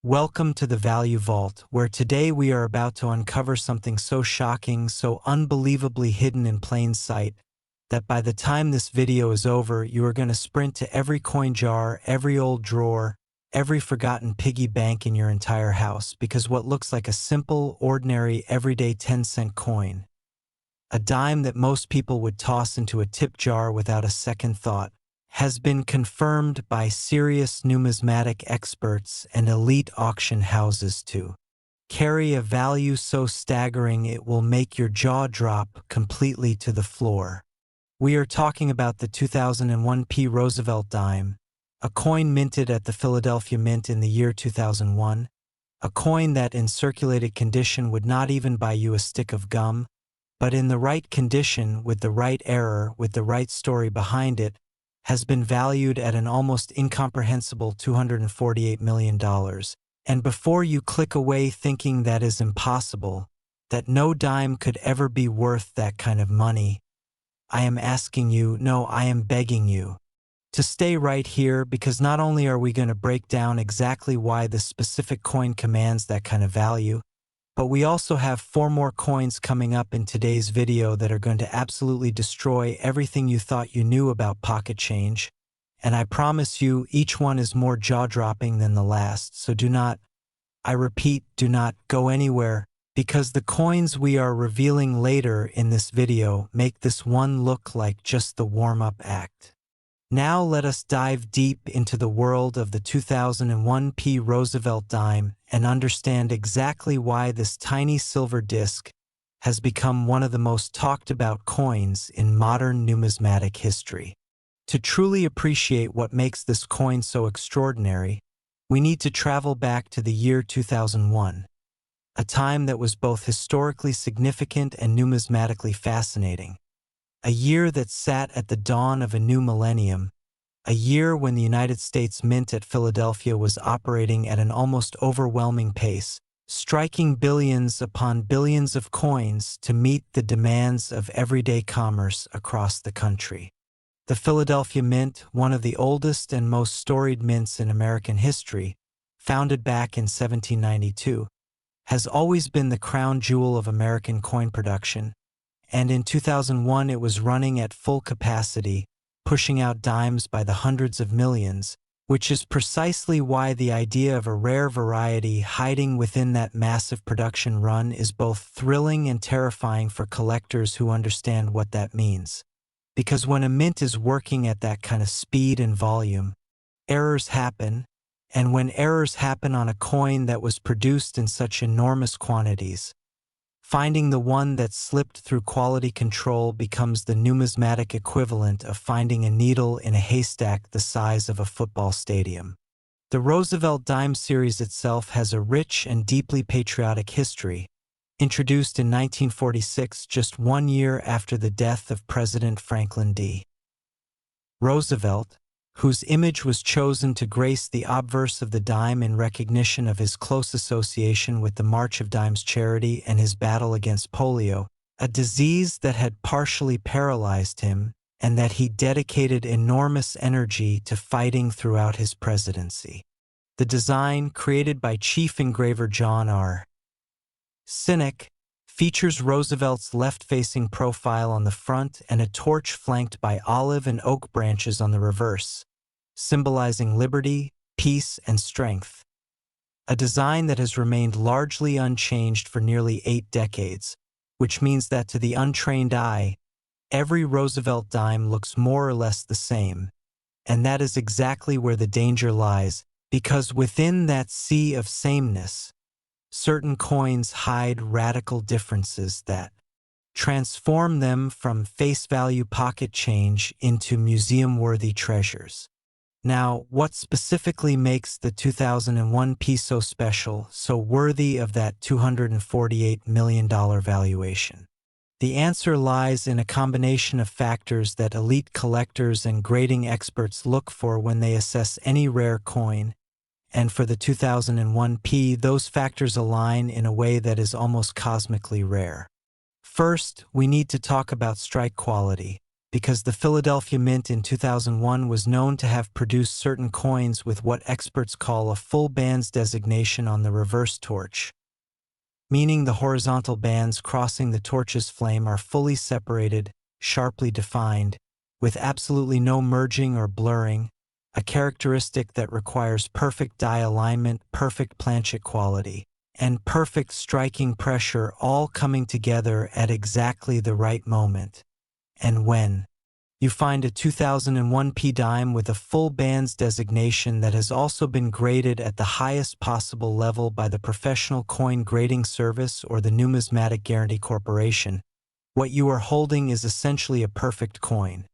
Welcome to the Value Vault, where today we are about to uncover something so shocking, so unbelievably hidden in plain sight, that by the time this video is over, you are going to sprint to every coin jar, every old drawer, every forgotten piggy bank in your entire house, because what looks like a simple, ordinary, everyday 10-cent coin, a dime that most people would toss into a tip jar without a second thought, has been confirmed by serious numismatic experts and elite auction houses to carry a value so staggering it will make your jaw drop completely to the floor. We are talking about the 2001 Roosevelt Dime, a coin minted at the Philadelphia Mint in the year 2001, a coin that in circulated condition would not even buy you a stick of gum, but in the right condition, with the right error, with the right story behind it, has been valued at an almost incomprehensible $248 million. And before you click away thinking that is impossible, that no dime could ever be worth that kind of money, I am asking you, no, I am begging you, to stay right here, because not only are we going to break down exactly why this specific coin commands that kind of value, but we also have 4 more coins coming up in today's video that are going to absolutely destroy everything you thought you knew about pocket change. And I promise you, each one is more jaw-dropping than the last, so do not, I repeat, do not go anywhere, because the coins we are revealing later in this video make this one look like just the warm-up act. Now let us dive deep into the world of the 2001 Roosevelt Dime and understand exactly why this tiny silver disc has become one of the most talked about coins in modern numismatic history. To truly appreciate what makes this coin so extraordinary, we need to travel back to the year 2001, a time that was both historically significant and numismatically fascinating. A year that sat at the dawn of a new millennium, a year when the United States Mint at Philadelphia was operating at an almost overwhelming pace, striking billions upon billions of coins to meet the demands of everyday commerce across the country. The Philadelphia Mint, one of the oldest and most storied mints in American history, founded back in 1792, has always been the crown jewel of American coin production, and in 2001 it was running at full capacity, pushing out dimes by the hundreds of millions, which is precisely why the idea of a rare variety hiding within that massive production run is both thrilling and terrifying for collectors who understand what that means. Because when a mint is working at that kind of speed and volume, errors happen, and when errors happen on a coin that was produced in such enormous quantities, finding the one that slipped through quality control becomes the numismatic equivalent of finding a needle in a haystack the size of a football stadium. The Roosevelt Dime series itself has a rich and deeply patriotic history, introduced in 1946, just 1 year after the death of President Franklin D. Roosevelt, whose image was chosen to grace the obverse of the dime in recognition of his close association with the March of Dimes charity and his battle against polio, a disease that had partially paralyzed him and that he dedicated enormous energy to fighting throughout his presidency. The design, created by chief engraver John R. Sinek, features Roosevelt's left-facing profile on the front and a torch flanked by olive and oak branches on the reverse, symbolizing liberty, peace, and strength. A design that has remained largely unchanged for nearly 8 decades, which means that to the untrained eye, every Roosevelt dime looks more or less the same. And that is exactly where the danger lies, because within that sea of sameness, certain coins hide radical differences that transform them from face-value pocket change into museum-worthy treasures. Now, what specifically makes the 2001 so special, so worthy of that $248 million valuation? The answer lies in a combination of factors that elite collectors and grading experts look for when they assess any rare coin, and for the 2001 those factors align in a way that is almost cosmically rare. First, we need to talk about strike quality, because the Philadelphia Mint in 2001 was known to have produced certain coins with what experts call a full bands designation on the reverse torch, meaning the horizontal bands crossing the torch's flame are fully separated, sharply defined, with absolutely no merging or blurring, a characteristic that requires perfect die alignment, perfect planchet quality, and perfect striking pressure all coming together at exactly the right moment. And when you find a 2001 P dime with a full bands designation that has also been graded at the highest possible level by the Professional Coin Grading Service or the Numismatic Guarantee Corporation, what you are holding is essentially a perfect coin.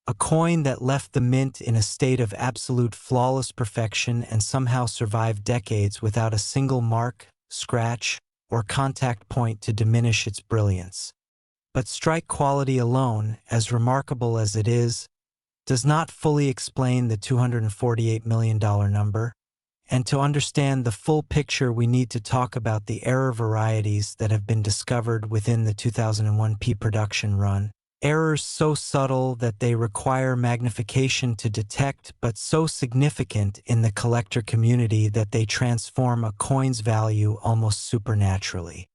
A coin that left the mint in a state of absolute flawless perfection and somehow survived decades without a single mark, scratch, or contact point to diminish its brilliance. But strike quality alone, as remarkable as it is, does not fully explain the $248 million number. And to understand the full picture, we need to talk about the error varieties that have been discovered within the 2001 P production run. Errors so subtle that they require magnification to detect, but so significant in the collector community that they transform a coin's value almost supernaturally.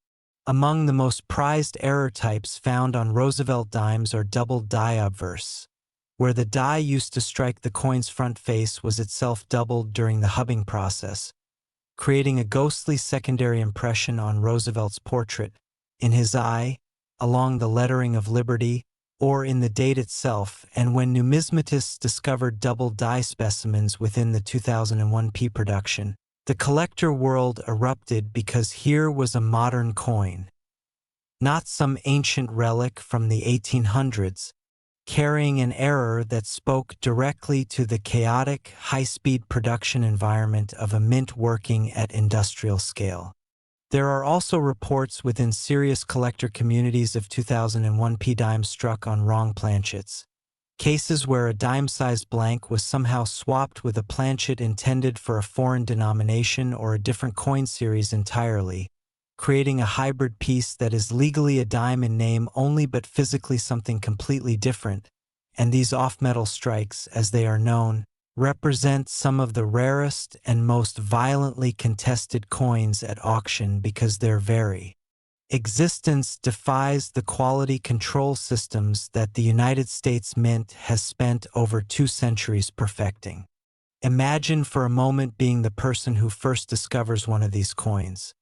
Among the most prized error types found on Roosevelt Dimes are double die obverse, where the die used to strike the coin's front face was itself doubled during the hubbing process, creating a ghostly secondary impression on Roosevelt's portrait, in his eye, along the lettering of Liberty, or in the date itself. And when numismatists discovered double die specimens within the 2001 P production, the collector world erupted because here was a modern coin, not some ancient relic from the 1800s, carrying an error that spoke directly to the chaotic, high-speed production environment of a mint working at industrial scale. There are also reports within serious collector communities of 2001 P dimes struck on wrong planchets. Cases where a dime-sized blank was somehow swapped with a planchet intended for a foreign denomination or a different coin series entirely, creating a hybrid piece that is legally a dime in name only but physically something completely different. And these off-metal strikes, as they are known, represent some of the rarest and most violently contested coins at auction because their very existence defies the quality control systems that the United States Mint has spent over 2 centuries perfecting. Imagine for a moment being the person who first discovers one of these coins.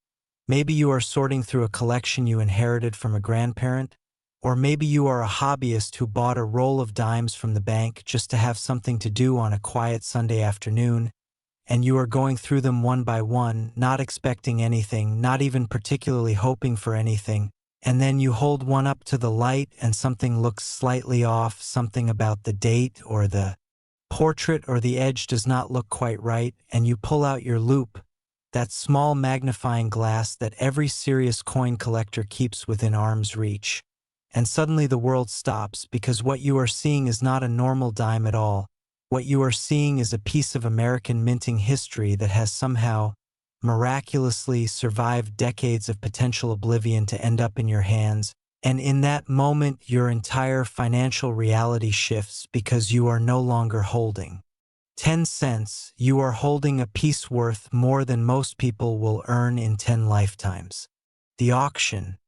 Maybe you are sorting through a collection you inherited from a grandparent, or maybe you are a hobbyist who bought a roll of dimes from the bank just to have something to do on a quiet Sunday afternoon, and you are going through them one by one, not expecting anything, not even particularly hoping for anything, and then you hold one up to the light and something looks slightly off, something about the date or the portrait or the edge does not look quite right, and you pull out your loupe, that small magnifying glass that every serious coin collector keeps within arm's reach. And suddenly the world stops because what you are seeing is not a normal dime at all. What you are seeing is a piece of American minting history that has somehow, miraculously survived decades of potential oblivion to end up in your hands. And in that moment, your entire financial reality shifts because you are no longer holding 10 cents, you are holding a piece worth more than most people will earn in 10 lifetimes. The auction.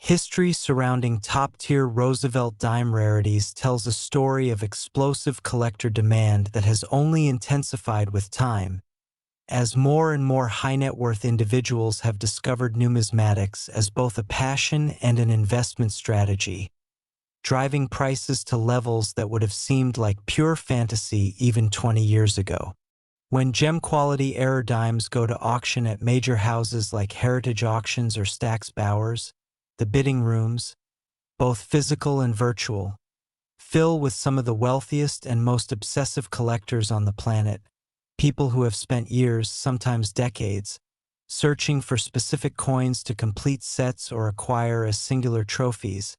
History surrounding top-tier Roosevelt Dime rarities tells a story of explosive collector demand that has only intensified with time, as more and more high-net-worth individuals have discovered numismatics as both a passion and an investment strategy, driving prices to levels that would have seemed like pure fantasy even 20 years ago. When gem-quality error dimes go to auction at major houses like Heritage Auctions or Stack's Bowers, the bidding rooms, both physical and virtual, fill with some of the wealthiest and most obsessive collectors on the planet, people who have spent years, sometimes decades, searching for specific coins to complete sets or acquire as singular trophies.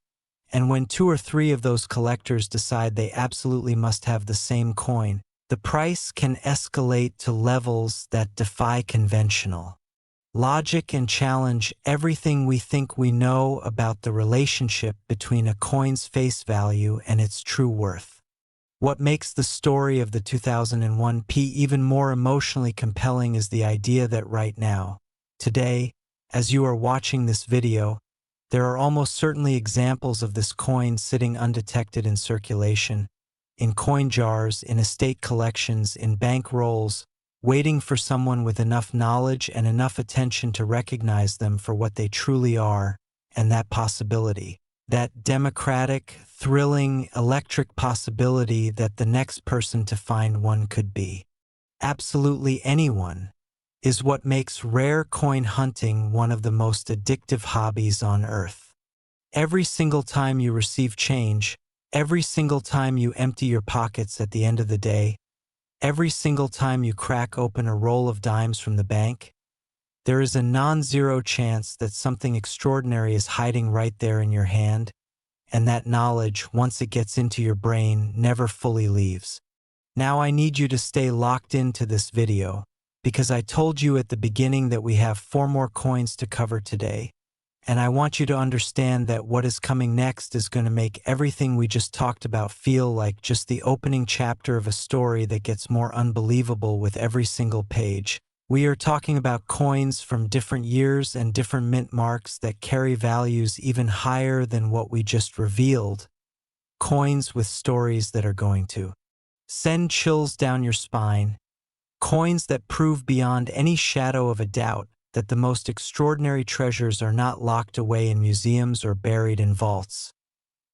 And when 2 or 3 of those collectors decide they absolutely must have the same coin, the price can escalate to levels that defy conventional logic and challenge everything we think we know about the relationship between a coin's face value and its true worth. What makes the story of the 2001 P even more emotionally compelling is the idea that right now, today, as you are watching this video, there are almost certainly examples of this coin sitting undetected in circulation, in coin jars, in estate collections, in bank rolls, waiting for someone with enough knowledge and enough attention to recognize them for what they truly are, and that possibility, that democratic, thrilling, electric possibility that the next person to find one could be absolutely anyone, is what makes rare coin hunting one of the most addictive hobbies on earth. Every single time you receive change, every single time you empty your pockets at the end of the day, every single time you crack open a roll of dimes from the bank, there is a non-zero chance that something extraordinary is hiding right there in your hand, and that knowledge, once it gets into your brain, never fully leaves. Now I need you to stay locked into this video, because I told you at the beginning that we have 4 more coins to cover today, and I want you to understand that what is coming next is going to make everything we just talked about feel like just the opening chapter of a story that gets more unbelievable with every single page. We are talking about coins from different years and different mint marks that carry values even higher than what we just revealed. Coins with stories that are going to send chills down your spine. Coins that prove beyond any shadow of a doubt that the most extraordinary treasures are not locked away in museums or buried in vaults.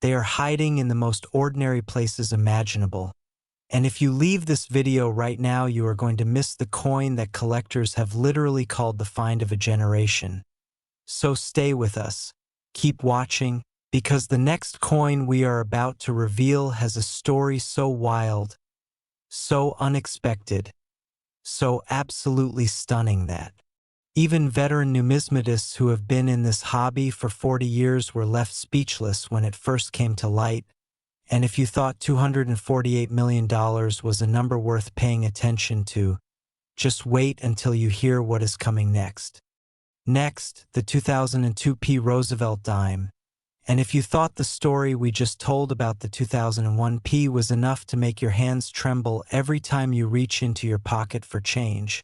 They are hiding in the most ordinary places imaginable. And if you leave this video right now, you are going to miss the coin that collectors have literally called the find of a generation. So stay with us. Keep watching, because the next coin we are about to reveal has a story so wild, so unexpected, so absolutely stunning that even veteran numismatists who have been in this hobby for 40 years were left speechless when it first came to light. And if you thought $248 million was a number worth paying attention to, just wait until you hear what is coming next. Next, the 2002 P. Roosevelt Dime. And if you thought the story we just told about the 2001 P was enough to make your hands tremble every time you reach into your pocket for change,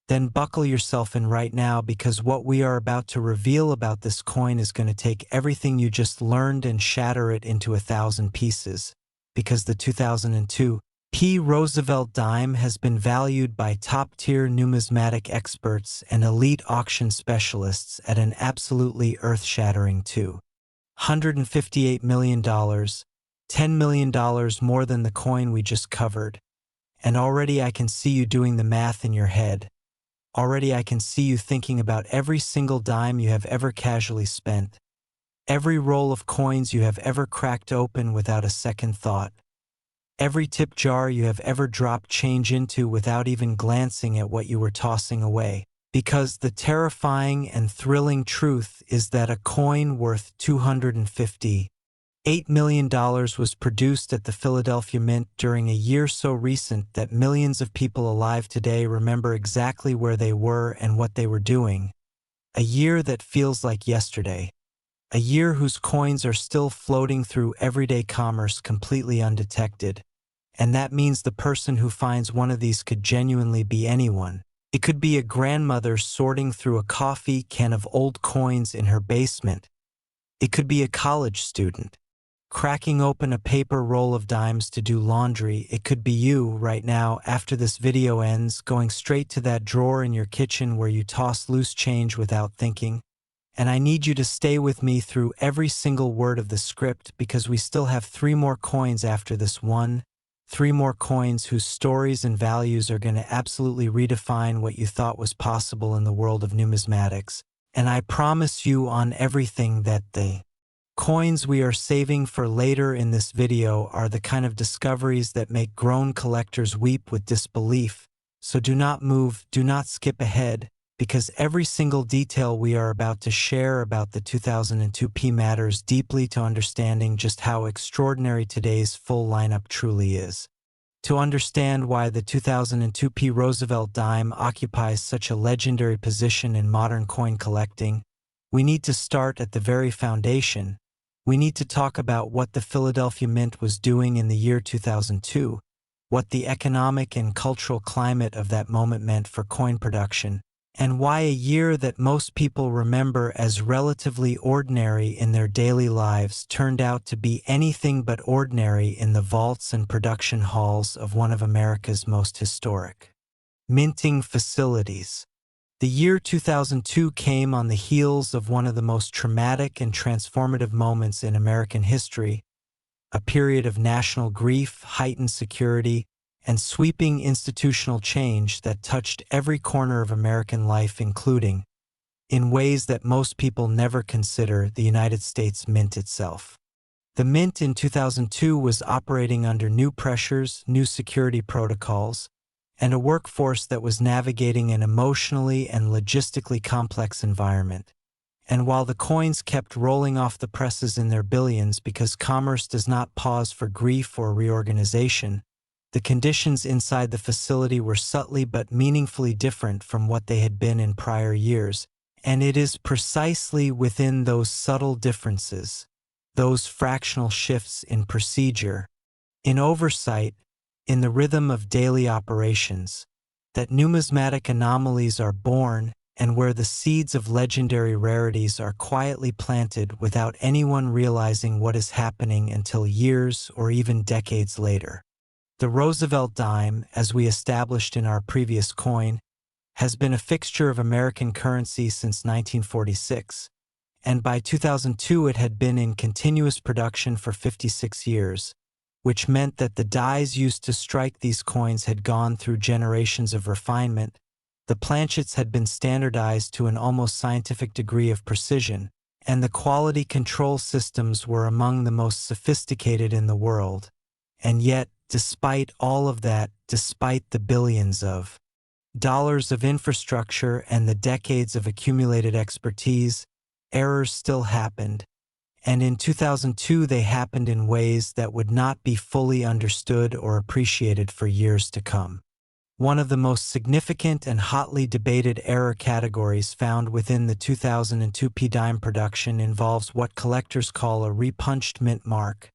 then buckle yourself in right now, because what we are about to reveal about this coin is going to take everything you just learned and shatter it into 1,000 pieces, because the 2002 P. Roosevelt Dime has been valued by top-tier numismatic experts and elite auction specialists at an absolutely earth-shattering $258 million, $10 million more than the coin we just covered. And already I can see you doing the math in your head. Already I can see you thinking about every single dime you have ever casually spent, every roll of coins you have ever cracked open without a second thought, every tip jar you have ever dropped change into without even glancing at what you were tossing away. Because the terrifying and thrilling truth is that a coin worth $258 million was produced at the Philadelphia Mint during a year so recent that millions of people alive today remember exactly where they were and what they were doing. A year that feels like yesterday. A year whose coins are still floating through everyday commerce completely undetected. And that means the person who finds one of these could genuinely be anyone. It could be a grandmother sorting through a coffee can of old coins in her basement. It could be a college student cracking open a paper roll of dimes to do laundry. It could be you right now, after this video ends, going straight to that drawer in your kitchen where you toss loose change without thinking. And I need you to stay with me through every single word of the script, because we still have 3 more coins after this one. 3 more coins whose stories and values are going to absolutely redefine what you thought was possible in the world of numismatics. And I promise you on everything that the coins we are saving for later in this video are the kind of discoveries that make grown collectors weep with disbelief. So do not move, do not skip ahead, because every single detail we are about to share about the 2002 P matters deeply to understanding just how extraordinary today's full lineup truly is. To understand why the 2002 Roosevelt Dime occupies such a legendary position in modern coin collecting, we need to start at the very foundation. We need to talk about what the Philadelphia Mint was doing in the year 2002, what the economic and cultural climate of that moment meant for coin production, and why a year that most people remember as relatively ordinary in their daily lives turned out to be anything but ordinary in the vaults and production halls of one of America's most historic minting facilities. The year 2002 came on the heels of one of the most traumatic and transformative moments in American history, a period of national grief, heightened security, and sweeping institutional change that touched every corner of American life, including, in ways that most people never consider, the United States Mint itself. The Mint in 2002 was operating under new pressures, new security protocols, and a workforce that was navigating an emotionally and logistically complex environment. And while the coins kept rolling off the presses in their billions because commerce does not pause for grief or reorganization, the conditions inside the facility were subtly but meaningfully different from what they had been in prior years, and it is precisely within those subtle differences, those fractional shifts in procedure, in oversight, in the rhythm of daily operations, that numismatic anomalies are born, and where the seeds of legendary rarities are quietly planted without anyone realizing what is happening until years or even decades later. The Roosevelt Dime, as we established in our previous coin, has been a fixture of American currency since 1946, and by 2002 it had been in continuous production for 56 years, which meant that the dies used to strike these coins had gone through generations of refinement. The planchets had been standardized to an almost scientific degree of precision, and the quality control systems were among the most sophisticated in the world. And yet, despite all of that, despite the billions of dollars of infrastructure and the decades of accumulated expertise, errors still happened. And in 2002 they happened in ways that would not be fully understood or appreciated for years to come. One of the most significant and hotly debated error categories found within the 2002 Dime production involves what collectors call a repunched mint mark,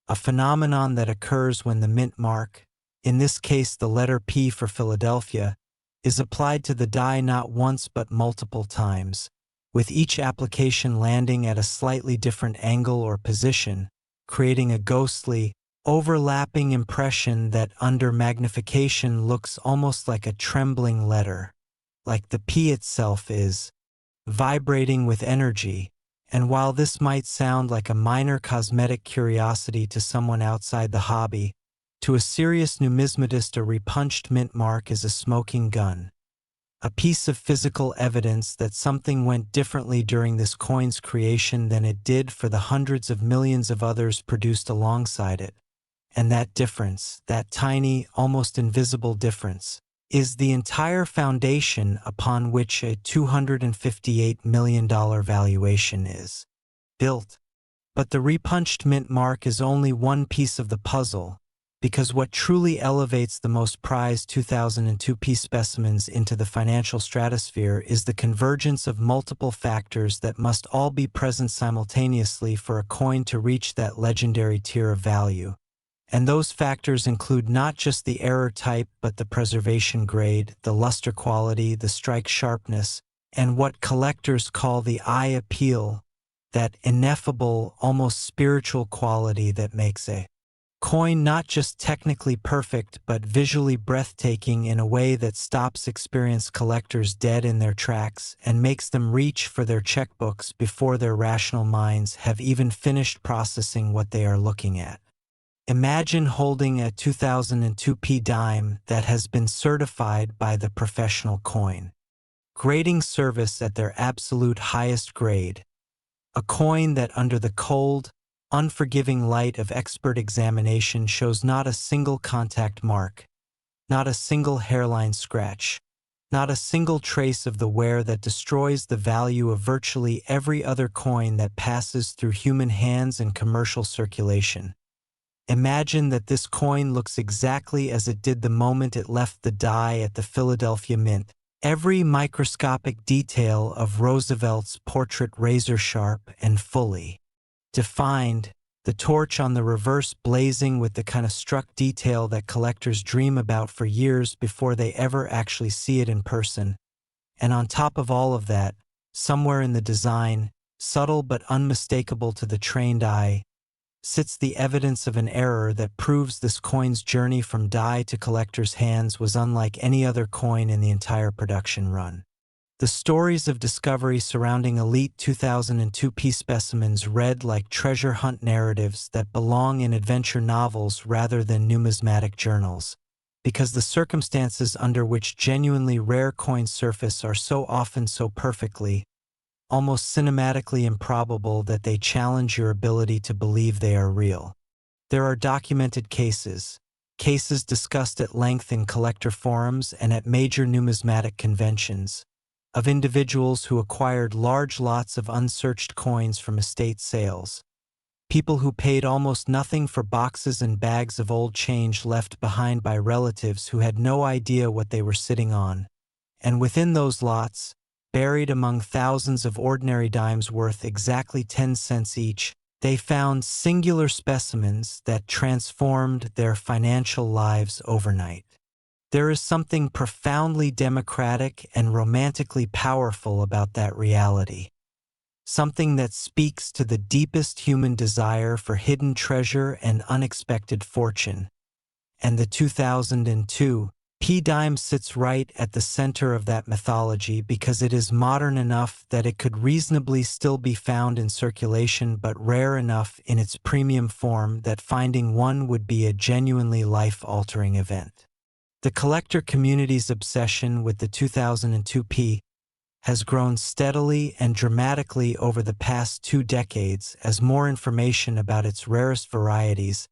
a phenomenon that occurs when the mint mark, in this case the letter P for Philadelphia, is applied to the die not once but multiple times, with each application landing at a slightly different angle or position, creating a ghostly, overlapping impression that under magnification looks almost like a trembling letter, like the P itself is vibrating with energy. And while this might sound like a minor cosmetic curiosity to someone outside the hobby, to a serious numismatist a repunched mint mark is a smoking gun, a piece of physical evidence that something went differently during this coin's creation than it did for the hundreds of millions of others produced alongside it. And that difference, that tiny, almost invisible difference, is the entire foundation upon which a $258 million valuation is built. But the repunched mint mark is only one piece of the puzzle, because what truly elevates the most prized 2002 specimens into the financial stratosphere is the convergence of multiple factors that must all be present simultaneously for a coin to reach that legendary tier of value. And those factors include not just the error type but the preservation grade, the luster quality, the strike sharpness, and what collectors call the eye appeal, that ineffable, almost spiritual quality that makes a coin not just technically perfect but visually breathtaking in a way that stops experienced collectors dead in their tracks and makes them reach for their checkbooks before their rational minds have even finished processing what they are looking at. Imagine holding a 2002 dime that has been certified by the professional coin grading service at their absolute highest grade, a coin that under the cold, unforgiving light of expert examination shows not a single contact mark, not a single hairline scratch, not a single trace of the wear that destroys the value of virtually every other coin that passes through human hands in commercial circulation. Imagine that this coin looks exactly as it did the moment it left the die at the Philadelphia Mint. Every microscopic detail of Roosevelt's portrait razor-sharp and fully defined, the torch on the reverse blazing with the kind of struck detail that collectors dream about for years before they ever actually see it in person. And on top of all of that, somewhere in the design, subtle but unmistakable to the trained eye, sits the evidence of an error that proves this coin's journey from die to collector's hands was unlike any other coin in the entire production run. The stories of discovery surrounding elite 2002P specimens read like treasure hunt narratives that belong in adventure novels rather than numismatic journals, because the circumstances under which genuinely rare coins surface are so often so perfectly, almost cinematically improbable that they challenge your ability to believe they are real. There are documented cases discussed at length in collector forums and at major numismatic conventions, of individuals who acquired large lots of unsearched coins from estate sales, people who paid almost nothing for boxes and bags of old change left behind by relatives who had no idea what they were sitting on, and within those lots, buried among thousands of ordinary dimes worth exactly 10 cents each, they found singular specimens that transformed their financial lives overnight. There is something profoundly democratic and romantically powerful about that reality. Something that speaks to the deepest human desire for hidden treasure and unexpected fortune. And the 2002 P dime sits right at the center of that mythology because it is modern enough that it could reasonably still be found in circulation but rare enough in its premium form that finding one would be a genuinely life-altering event. The collector community's obsession with the 2002 P has grown steadily and dramatically over the past 2 decades as more information about its rarest varieties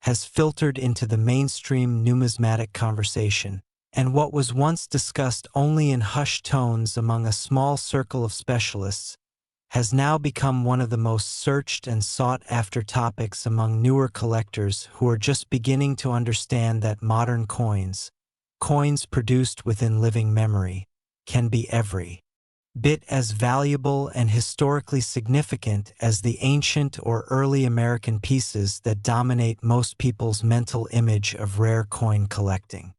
has filtered into the mainstream numismatic conversation, and what was once discussed only in hushed tones among a small circle of specialists has now become one of the most searched and sought-after topics among newer collectors who are just beginning to understand that modern coins produced within living memory, can be every bit as valuable and historically significant as the ancient or early American pieces that dominate most people's mental image of rare coin collecting.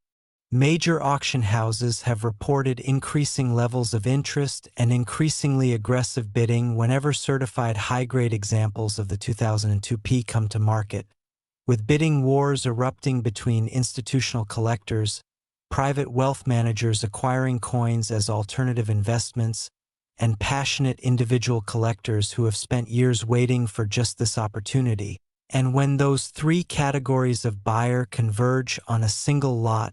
Major auction houses have reported increasing levels of interest and increasingly aggressive bidding whenever certified high-grade examples of the 2002 P come to market, with bidding wars erupting between institutional collectors, private wealth managers acquiring coins as alternative investments, and passionate individual collectors who have spent years waiting for just this opportunity. And when those 3 categories of buyer converge on a single lot,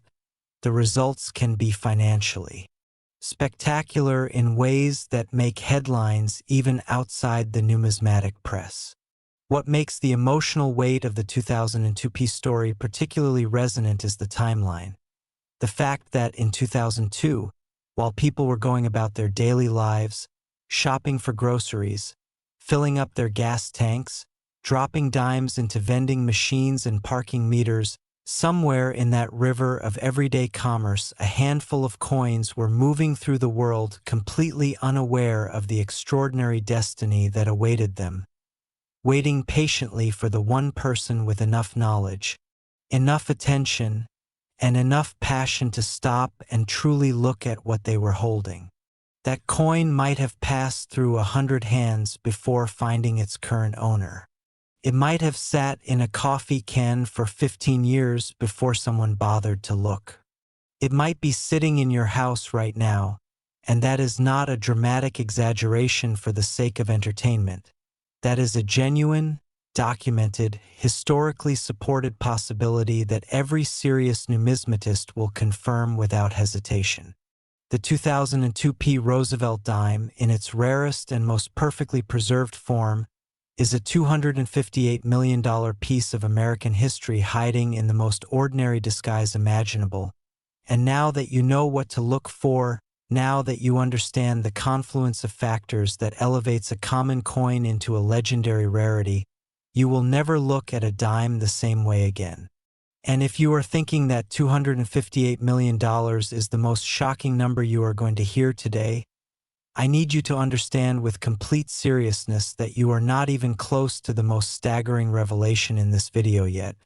the results can be financially spectacular in ways that make headlines even outside the numismatic press. What makes the emotional weight of the 2002 P story particularly resonant is the timeline. The fact that in 2002, while people were going about their daily lives, shopping for groceries, filling up their gas tanks, dropping dimes into vending machines and parking meters, somewhere in that river of everyday commerce, a handful of coins were moving through the world completely unaware of the extraordinary destiny that awaited them, waiting patiently for the one person with enough knowledge, enough attention, and enough passion to stop and truly look at what they were holding. That coin might have passed through 100 hands before finding its current owner. It might have sat in a coffee can for 15 years before someone bothered to look. It might be sitting in your house right now, and that is not a dramatic exaggeration for the sake of entertainment. That is a genuine, documented, historically supported possibility that every serious numismatist will confirm without hesitation. The 2002 P Roosevelt Dime, in its rarest and most perfectly preserved form, is a $258 million piece of American history hiding in the most ordinary disguise imaginable. And now that you know what to look for, now that you understand the confluence of factors that elevates a common coin into a legendary rarity, you will never look at a dime the same way again. And if you are thinking that $258 million is the most shocking number you are going to hear today, I need you to understand with complete seriousness that you are not even close to the most staggering revelation in this video yet,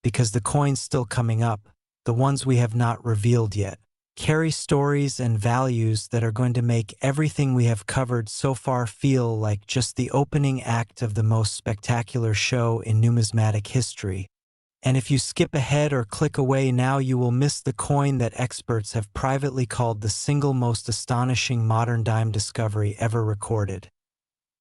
because the coins still coming up, the ones we have not revealed yet, carry stories and values that are going to make everything we have covered so far feel like just the opening act of the most spectacular show in numismatic history. And if you skip ahead or click away now, you will miss the coin that experts have privately called the single most astonishing modern dime discovery ever recorded.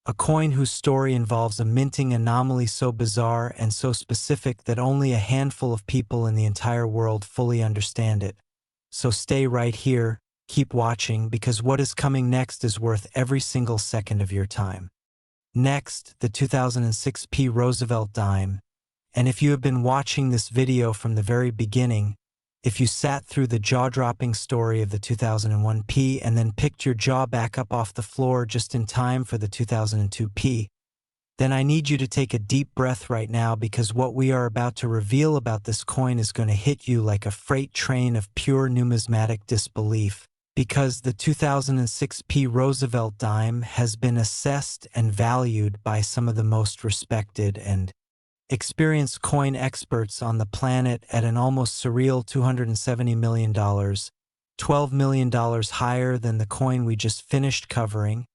A coin whose story involves a minting anomaly so bizarre and so specific that only a handful of people in the entire world fully understand it. So stay right here, keep watching, because what is coming next is worth every single second of your time. Next, the 2006 Roosevelt Dime. And if you have been watching this video from the very beginning, if you sat through the jaw-dropping story of the 2001 P and then picked your jaw back up off the floor just in time for the 2002 P, then I need you to take a deep breath right now, because what we are about to reveal about this coin is going to hit you like a freight train of pure numismatic disbelief, because the 2006 P Roosevelt Dime has been assessed and valued by some of the most respected and experienced coin experts on the planet at an almost surreal $270 million, $12 million higher than the coin we just finished covering.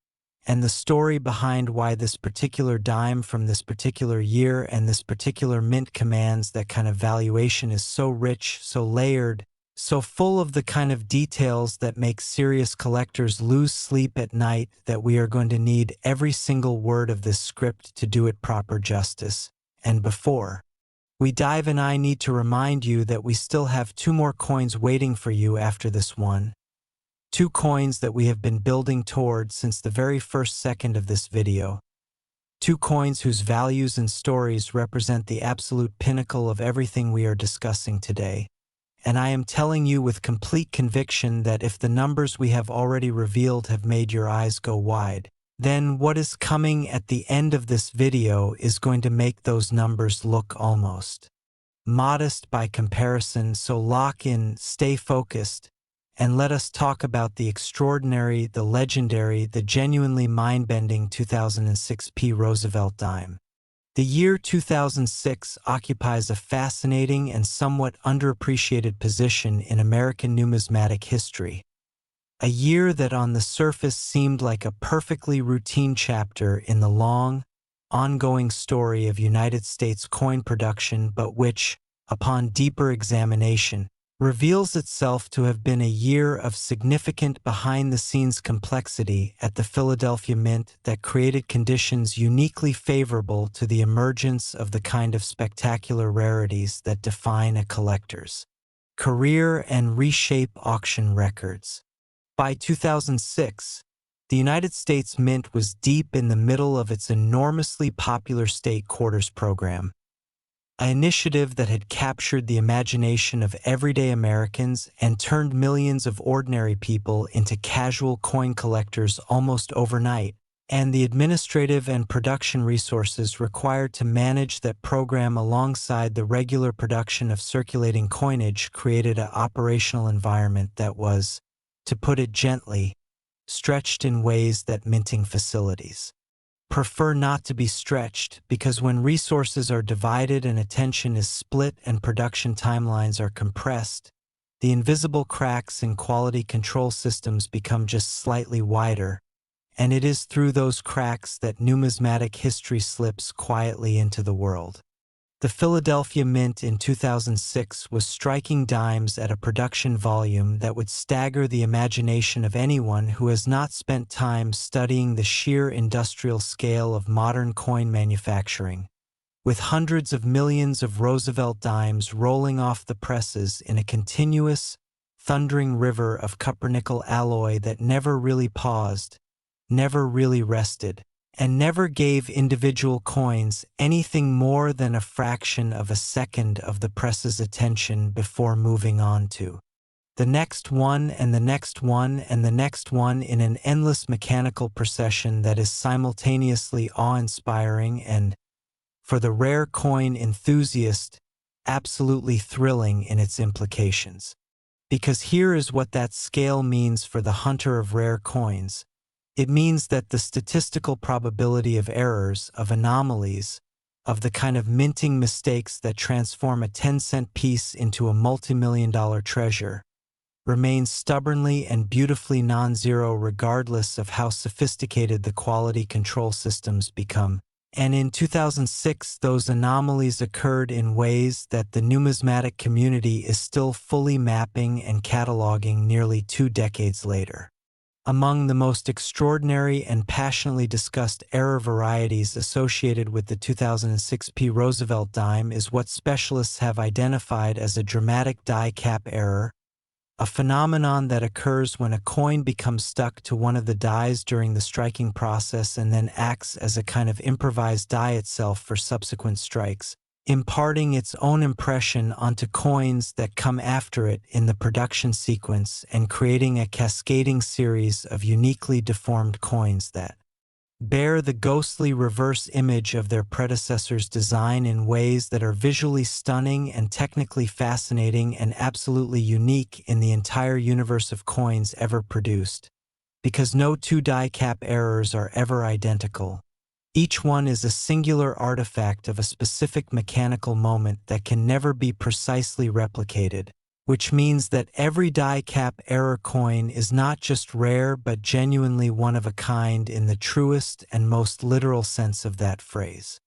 And the story behind why this particular dime from this particular year and this particular mint commands that kind of valuation is so rich, so layered, so full of the kind of details that make serious collectors lose sleep at night, that we are going to need every single word of this script to do it proper justice. And before we dive in, I need to remind you that we still have two more coins waiting for you after this one. Two coins that we have been building towards since the very first second of this video. Two coins whose values and stories represent the absolute pinnacle of everything we are discussing today. And I am telling you with complete conviction that if the numbers we have already revealed have made your eyes go wide, then what is coming at the end of this video is going to make those numbers look almost modest by comparison. So lock in, stay focused, and let us talk about the extraordinary, the legendary, the genuinely mind-bending 2006 P Roosevelt Dime. The year 2006 occupies a fascinating and somewhat underappreciated position in American numismatic history. A year that on the surface seemed like a perfectly routine chapter in the long, ongoing story of United States coin production, but which, upon deeper examination, reveals itself to have been a year of significant behind-the-scenes complexity at the Philadelphia Mint that created conditions uniquely favorable to the emergence of the kind of spectacular rarities that define a collector's career and reshape auction records. By 2006, the United States Mint was deep in the middle of its enormously popular state quarters program, an initiative that had captured the imagination of everyday Americans and turned millions of ordinary people into casual coin collectors almost overnight, and the administrative and production resources required to manage that program alongside the regular production of circulating coinage created an operational environment that was, to put it gently, stretched in ways that minting facilities prefer not to be stretched, because when resources are divided and attention is split and production timelines are compressed, the invisible cracks in quality control systems become just slightly wider, and it is through those cracks that numismatic history slips quietly into the world. The Philadelphia Mint in 2006 was striking dimes at a production volume that would stagger the imagination of anyone who has not spent time studying the sheer industrial scale of modern coin manufacturing, with hundreds of millions of Roosevelt dimes rolling off the presses in a continuous, thundering river of copper-nickel alloy that never really paused, never really rested, and never gave individual coins anything more than a fraction of a second of the press's attention before moving on to the next one and the next one and the next one in an endless mechanical procession that is simultaneously awe-inspiring and, For the rare coin enthusiast, absolutely thrilling in its implications. Because here is what that scale means for the hunter of rare coins. It means that the statistical probability of errors, of anomalies, of the kind of minting mistakes that transform a 10-cent piece into a multi-million-dollar treasure, remains stubbornly and beautifully non-zero regardless of how sophisticated the quality control systems become. And in 2006, those anomalies occurred in ways that the numismatic community is still fully mapping and cataloging nearly 2 decades later. Among the most extraordinary and passionately discussed error varieties associated with the 2006 Roosevelt Dime is what specialists have identified as a dramatic die cap error, a phenomenon that occurs when a coin becomes stuck to one of the dies during the striking process and then acts as a kind of improvised die itself for subsequent strikes, imparting its own impression onto coins that come after it in the production sequence and creating a cascading series of uniquely deformed coins that bear the ghostly reverse image of their predecessor's design in ways that are visually stunning and technically fascinating and absolutely unique in the entire universe of coins ever produced. Because no two die cap errors are ever identical. Each one is a singular artifact of a specific mechanical moment that can never be precisely replicated, which means that every die cap error coin is not just rare but genuinely one of a kind in the truest and most literal sense of that phrase.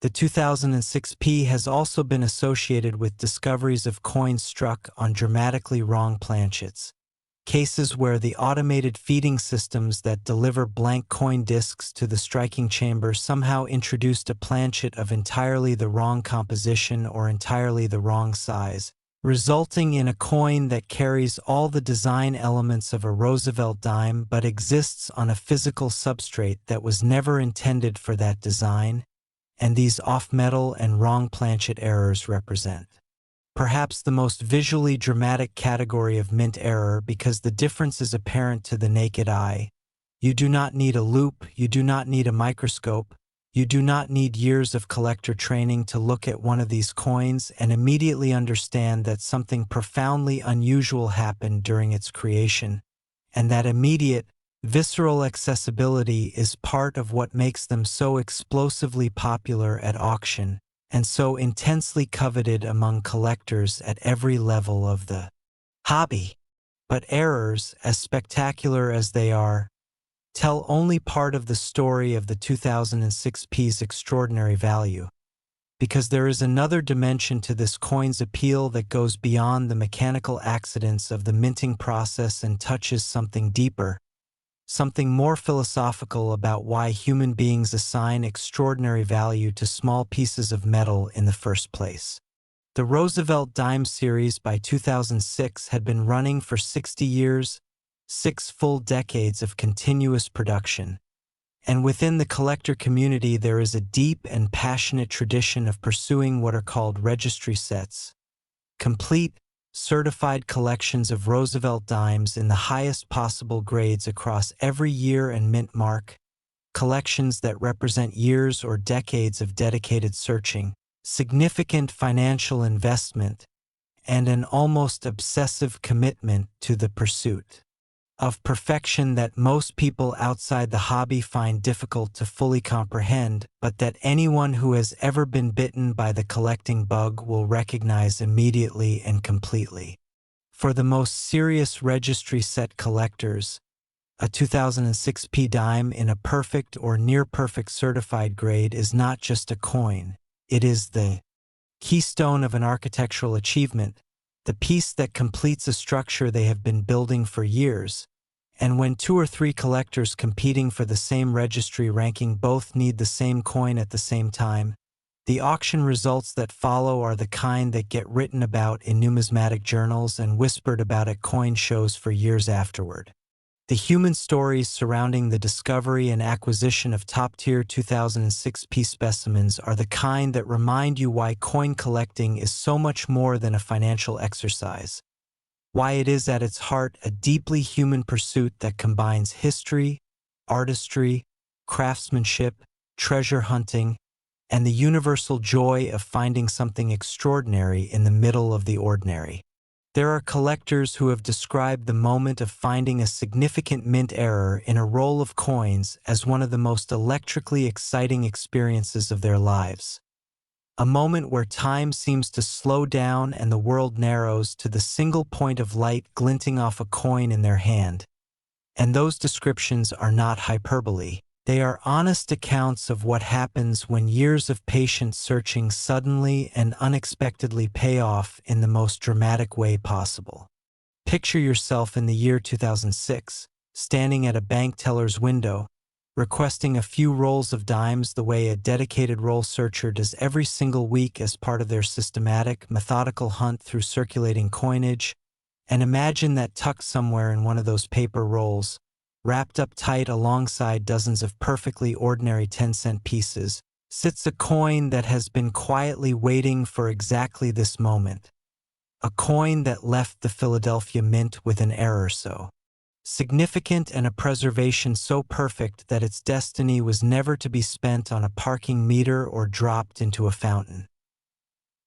The 2006 P has also been associated with discoveries of coins struck on dramatically wrong planchets, cases where the automated feeding systems that deliver blank coin discs to the striking chamber somehow introduced a planchet of entirely the wrong composition or entirely the wrong size, resulting in a coin that carries all the design elements of a Roosevelt dime but exists on a physical substrate that was never intended for that design, and these off-metal and wrong planchet errors represent perhaps the most visually dramatic category of mint error because the difference is apparent to the naked eye. You do not need a loupe, you do not need a microscope, you do not need years of collector training to look at one of these coins and immediately understand that something profoundly unusual happened during its creation, and that immediate, visceral accessibility is part of what makes them so explosively popular at auction and so intensely coveted among collectors at every level of the hobby. But errors, as spectacular as they are, tell only part of the story of the 2006 P's extraordinary value, because there is another dimension to this coin's appeal that goes beyond the mechanical accidents of the minting process and touches something deeper, something more philosophical about why human beings assign extraordinary value to small pieces of metal in the first place. The Roosevelt Dime series by 2006 had been running for 60 years, 6 full decades of continuous production. And within the collector community there is a deep and passionate tradition of pursuing what are called registry sets, complete, certified collections of Roosevelt Dimes in the highest possible grades across every year and mint mark, collections that represent years or decades of dedicated searching, significant financial investment, and an almost obsessive commitment to the pursuit of perfection that most people outside the hobby find difficult to fully comprehend, but that anyone who has ever been bitten by the collecting bug will recognize immediately and completely. For the most serious registry set collectors, a 2006 P dime in a perfect or near-perfect certified grade is not just a coin, it is the keystone of an architectural achievement, the piece that completes a structure they have been building for years. And when 2 or 3 collectors competing for the same registry ranking both need the same coin at the same time, the auction results that follow are the kind that get written about in numismatic journals and whispered about at coin shows for years afterward. The human stories surrounding the discovery and acquisition of top-tier 2006 P specimens are the kind that remind you why coin collecting is so much more than a financial exercise, why it is at its heart a deeply human pursuit that combines history, artistry, craftsmanship, treasure hunting, and the universal joy of finding something extraordinary in the middle of the ordinary. There are collectors who have described the moment of finding a significant mint error in a roll of coins as one of the most electrically exciting experiences of their lives. A moment where time seems to slow down and the world narrows to the single point of light glinting off a coin in their hand. And those descriptions are not hyperbole. They are honest accounts of what happens when years of patient searching suddenly and unexpectedly pay off in the most dramatic way possible. Picture yourself in the year 2006, standing at a bank teller's window, requesting a few rolls of dimes the way a dedicated roll searcher does every single week as part of their systematic, methodical hunt through circulating coinage, and imagine that tucked somewhere in one of those paper rolls, wrapped up tight alongside dozens of perfectly ordinary 10-cent pieces, sits a coin that has been quietly waiting for exactly this moment. A coin that left the Philadelphia Mint with an error so significant and a preservation so perfect that its destiny was never to be spent on a parking meter or dropped into a fountain.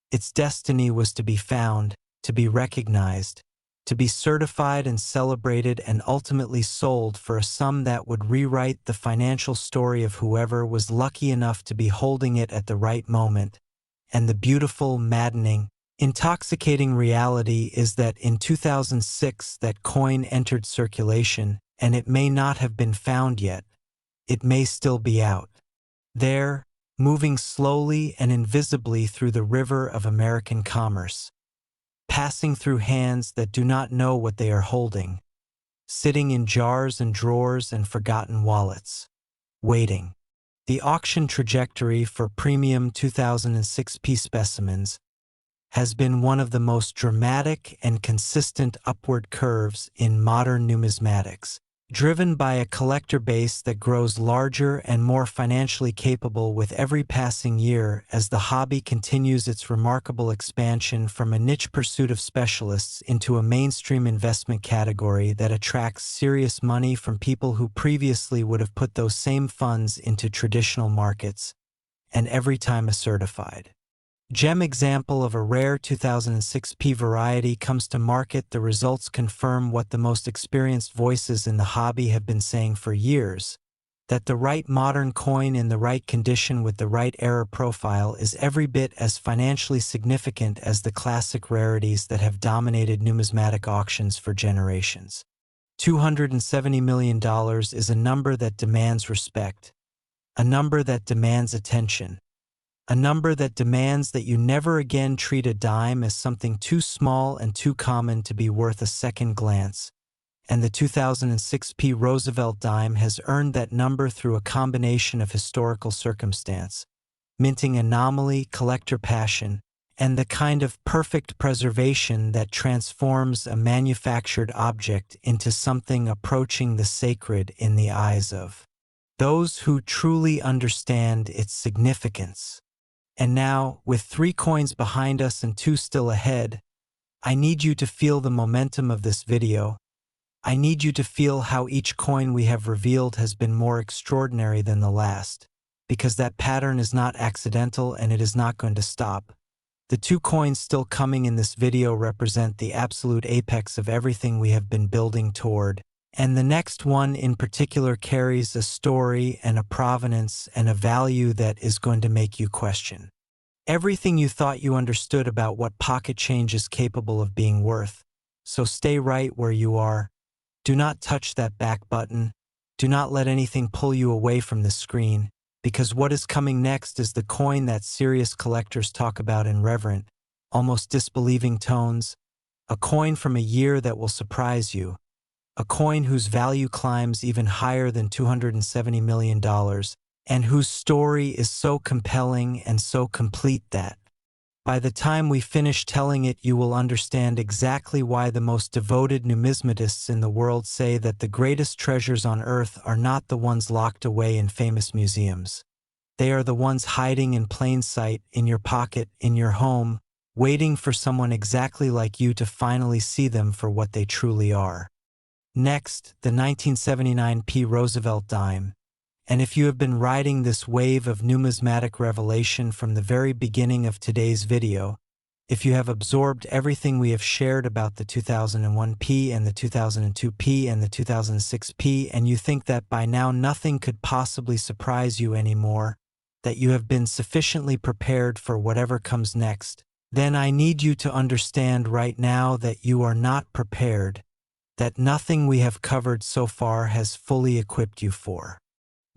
Its destiny was to be found, to be recognized, to be certified and celebrated and ultimately sold for a sum that would rewrite the financial story of whoever was lucky enough to be holding it at the right moment. And the beautiful, maddening, intoxicating reality is that in 2006 that coin entered circulation, and it may not have been found yet. It may still be out there, moving slowly and invisibly through the river of American commerce, passing through hands that do not know what they are holding, sitting in jars and drawers and forgotten wallets, waiting. The auction trajectory for premium 2006 P specimens has been one of the most dramatic and consistent upward curves in modern numismatics, driven by a collector base that grows larger and more financially capable with every passing year as the hobby continues its remarkable expansion from a niche pursuit of specialists into a mainstream investment category that attracts serious money from people who previously would have put those same funds into traditional markets, and every time a certified gem example of a rare 2006 P variety comes to market, the results confirm what the most experienced voices in the hobby have been saying for years, that the right modern coin in the right condition with the right error profile is every bit as financially significant as the classic rarities that have dominated numismatic auctions for generations. $270 million is a number that demands respect, a number that demands attention, a number that demands that you never again treat a dime as something too small and too common to be worth a second glance. And the 2006 P Roosevelt Dime has earned that number through a combination of historical circumstance, minting anomaly, collector passion, and the kind of perfect preservation that transforms a manufactured object into something approaching the sacred in the eyes of those who truly understand its significance. And now, with 3 coins behind us and 2 still ahead, I need you to feel the momentum of this video. I need you to feel how each coin we have revealed has been more extraordinary than the last, because that pattern is not accidental and it is not going to stop. The 2 coins still coming in this video represent the absolute apex of everything we have been building toward, and the next one in particular carries a story and a provenance and a value that is going to make you question everything you thought you understood about what pocket change is capable of being worth. So stay right where you are. Do not touch that back button. Do not let anything pull you away from the screen, because what is coming next is the coin that serious collectors talk about in reverent, almost disbelieving tones, a coin from a year that will surprise you. A coin whose value climbs even higher than $270 million, and whose story is so compelling and so complete that, by the time we finish telling it, you will understand exactly why the most devoted numismatists in the world say that the greatest treasures on earth are not the ones locked away in famous museums. They are the ones hiding in plain sight, in your pocket, in your home, waiting for someone exactly like you to finally see them for what they truly are. Next, the 1979 P Roosevelt Dime. And if you have been riding this wave of numismatic revelation from the very beginning of today's video, if you have absorbed everything we have shared about the 2001p and the 2002p and the 2006p, and you think that by now nothing could possibly surprise you anymore, that you have been sufficiently prepared for whatever comes next, then I need you to understand right now that you are not prepared, that nothing we have covered so far has fully equipped you for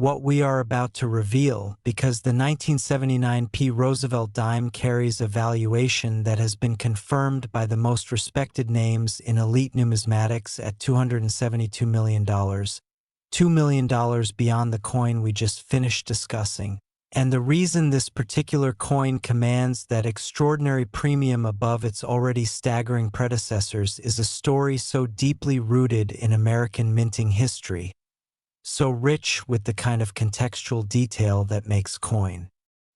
what we are about to reveal, because the 1979p Roosevelt Dime carries a valuation that has been confirmed by the most respected names in elite numismatics at $272 million, $2 million beyond the coin we just finished discussing. And the reason this particular coin commands that extraordinary premium above its already staggering predecessors is a story so deeply rooted in American minting history, so rich with the kind of contextual detail that makes coin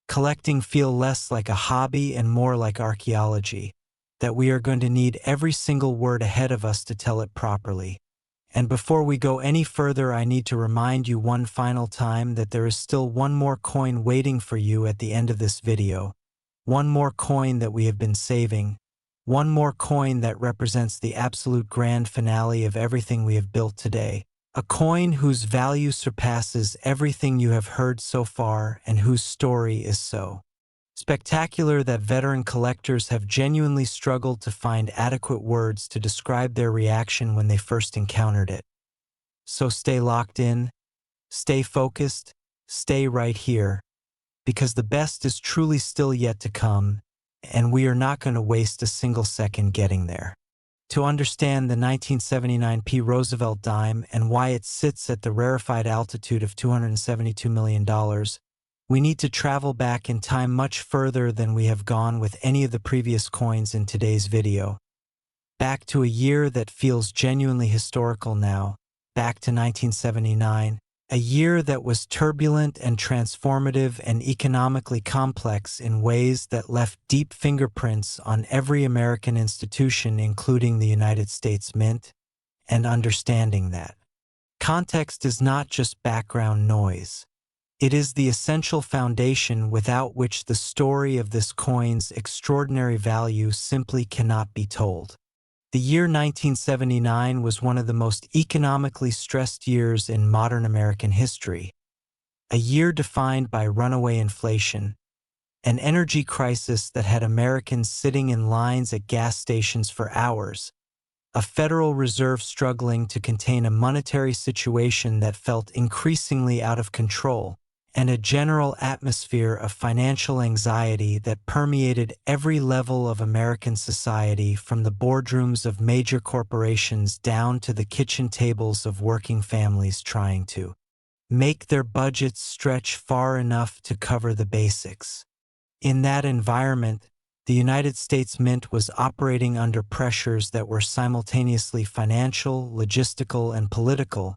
collecting feel less like a hobby and more like archaeology, that we are going to need every single word ahead of us to tell it properly. And before we go any further, I need to remind you one final time that there is still one more coin waiting for you at the end of this video. One more coin that we have been saving. One more coin that represents the absolute grand finale of everything we have built today. A coin whose value surpasses everything you have heard so far and whose story is so spectacular that veteran collectors have genuinely struggled to find adequate words to describe their reaction when they first encountered it. So stay locked in, stay focused, stay right here, because the best is truly still yet to come, and we are not going to waste a single second getting there. To understand the 1979p Roosevelt Dime and why it sits at the rarefied altitude of $272 million, we need to travel back in time much further than we have gone with any of the previous coins in today's video. Back to a year that feels genuinely historical now, back to 1979, a year that was turbulent and transformative and economically complex in ways that left deep fingerprints on every American institution, including the United States Mint, and understanding that context is not just background noise. It is the essential foundation without which the story of this coin's extraordinary value simply cannot be told. The year 1979 was one of the most economically stressed years in modern American history, a year defined by runaway inflation, an energy crisis that had Americans sitting in lines at gas stations for hours, a Federal Reserve struggling to contain a monetary situation that felt increasingly out of control, and a general atmosphere of financial anxiety that permeated every level of American society, from the boardrooms of major corporations down to the kitchen tables of working families trying to make their budgets stretch far enough to cover the basics. In that environment, the United States Mint was operating under pressures that were simultaneously financial, logistical, and political,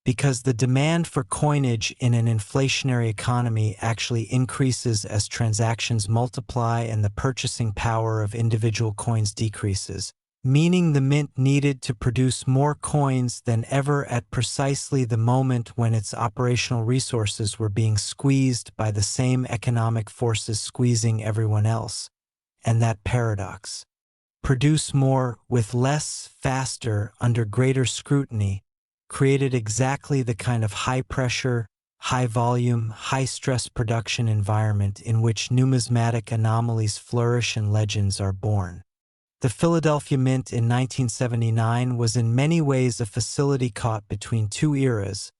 because the demand for coinage in an inflationary economy actually increases as transactions multiply and the purchasing power of individual coins decreases, meaning the mint needed to produce more coins than ever at precisely the moment when its operational resources were being squeezed by the same economic forces squeezing everyone else. And that paradox, produce more with less, faster, under greater scrutiny, created exactly the kind of high-pressure, high-volume, high-stress production environment in which numismatic anomalies flourish and legends are born. The Philadelphia Mint in 1979 was in many ways a facility caught between two eras,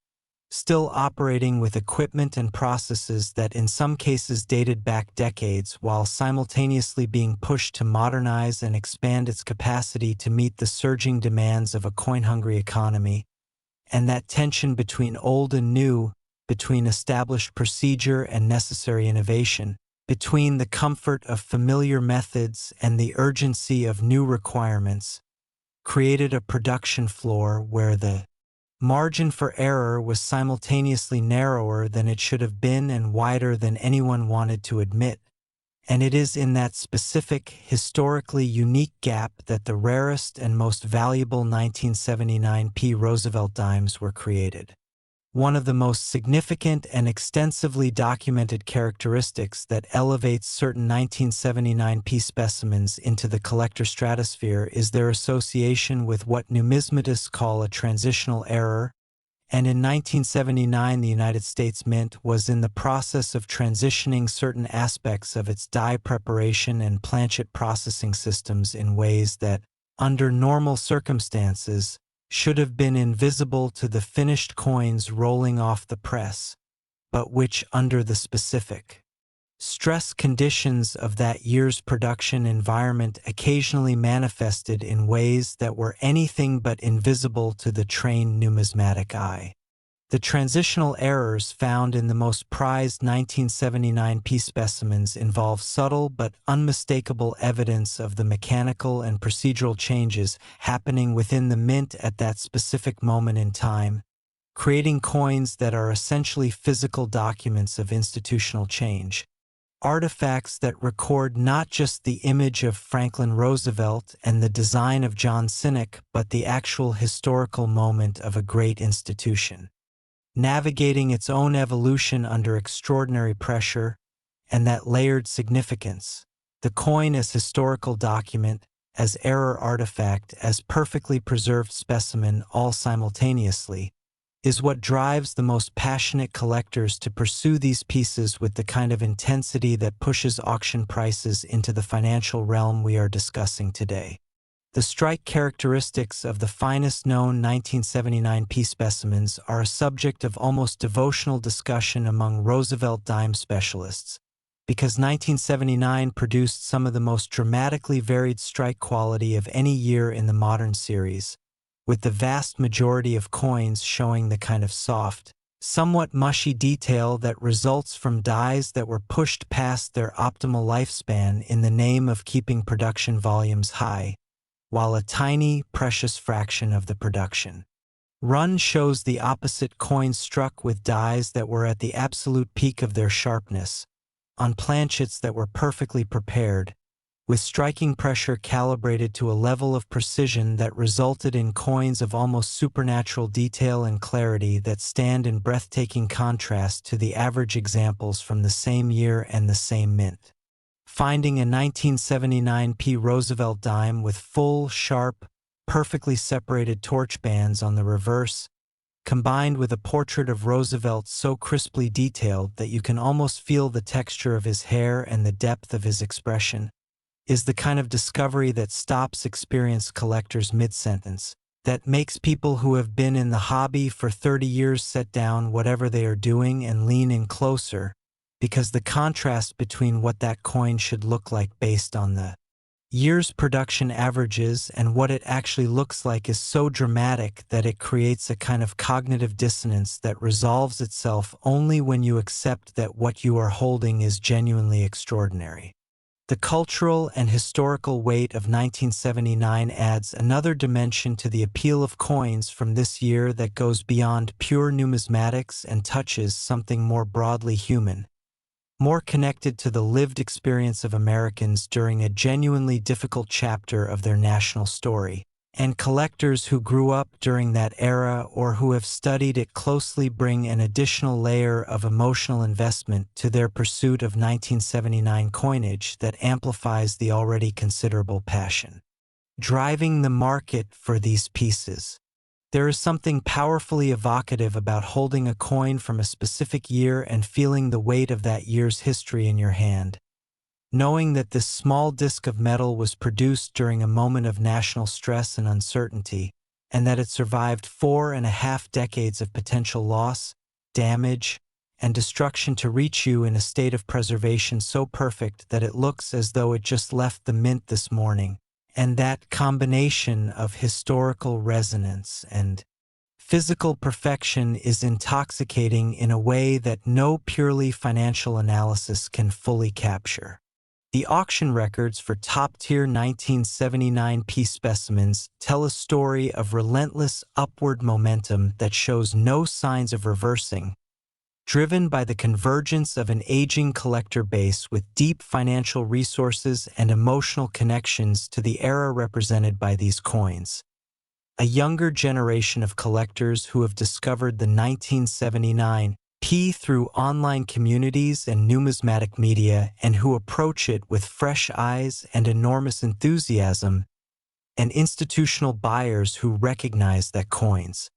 still operating with equipment and processes that in some cases dated back decades, while simultaneously being pushed to modernize and expand its capacity to meet the surging demands of a coin-hungry economy. And that tension between old and new, between established procedure and necessary innovation, between the comfort of familiar methods and the urgency of new requirements, created a production floor where the margin for error was simultaneously narrower than it should have been and wider than anyone wanted to admit. And it is in that specific, historically unique gap that the rarest and most valuable 1979p Roosevelt Dimes were created. One of the most significant and extensively documented characteristics that elevates certain 1979 P specimens into the collector stratosphere is their association with what numismatists call a transitional error, and in 1979 the United States Mint was in the process of transitioning certain aspects of its die preparation and planchet processing systems in ways that, under normal circumstances, should have been invisible to the finished coins rolling off the press, but which, under the specific stress conditions of that year's production environment, occasionally manifested in ways that were anything but invisible to the trained numismatic eye. The transitional errors found in the most prized 1979 P specimens involve subtle but unmistakable evidence of the mechanical and procedural changes happening within the mint at that specific moment in time, creating coins that are essentially physical documents of institutional change. Artifacts that record not just the image of Franklin Roosevelt and the design of John Sinek, but the actual historical moment of a great institution, navigating its own evolution under extraordinary pressure, and that layered significance, the coin as historical document, as error artifact, as perfectly preserved specimen, all simultaneously, is what drives the most passionate collectors to pursue these pieces with the kind of intensity that pushes auction prices into the financial realm we are discussing today. The strike characteristics of the finest known 1979 P specimens are a subject of almost devotional discussion among Roosevelt Dime specialists, because 1979 produced some of the most dramatically varied strike quality of any year in the modern series, with the vast majority of coins showing the kind of soft, somewhat mushy detail that results from dies that were pushed past their optimal lifespan in the name of keeping production volumes high, while a tiny, precious fraction of the production run shows the opposite, coins struck with dies that were at the absolute peak of their sharpness, on planchets that were perfectly prepared, with striking pressure calibrated to a level of precision that resulted in coins of almost supernatural detail and clarity that stand in breathtaking contrast to the average examples from the same year and the same mint. Finding a 1979 P Roosevelt Dime with full, sharp, perfectly separated torch bands on the reverse, combined with a portrait of Roosevelt so crisply detailed that you can almost feel the texture of his hair and the depth of his expression, is the kind of discovery that stops experienced collectors mid-sentence, that makes people who have been in the hobby for 30 years set down whatever they are doing and lean in closer, because the contrast between what that coin should look like based on the year's production averages and what it actually looks like is so dramatic that it creates a kind of cognitive dissonance that resolves itself only when you accept that what you are holding is genuinely extraordinary. The cultural and historical weight of 1979 adds another dimension to the appeal of coins from this year that goes beyond pure numismatics and touches something more broadly human, more connected to the lived experience of Americans during a genuinely difficult chapter of their national story, and collectors who grew up during that era or who have studied it closely bring an additional layer of emotional investment to their pursuit of 1979 coinage that amplifies the already considerable passion driving the market for these pieces. There is something powerfully evocative about holding a coin from a specific year and feeling the weight of that year's history in your hand, knowing that this small disc of metal was produced during a moment of national stress and uncertainty, and that it survived 4.5 decades of potential loss, damage, and destruction to reach you in a state of preservation so perfect that it looks as though it just left the mint this morning. And that combination of historical resonance and physical perfection is intoxicating in a way that no purely financial analysis can fully capture. The auction records for top-tier 1979 P specimens tell a story of relentless upward momentum that shows no signs of reversing, driven by the convergence of an aging collector base with deep financial resources and emotional connections to the era represented by these coins. a younger generation of collectors who have discovered the 1979 P through online communities and numismatic media and who approach it with fresh eyes and enormous enthusiasm, and institutional buyers who recognize that coins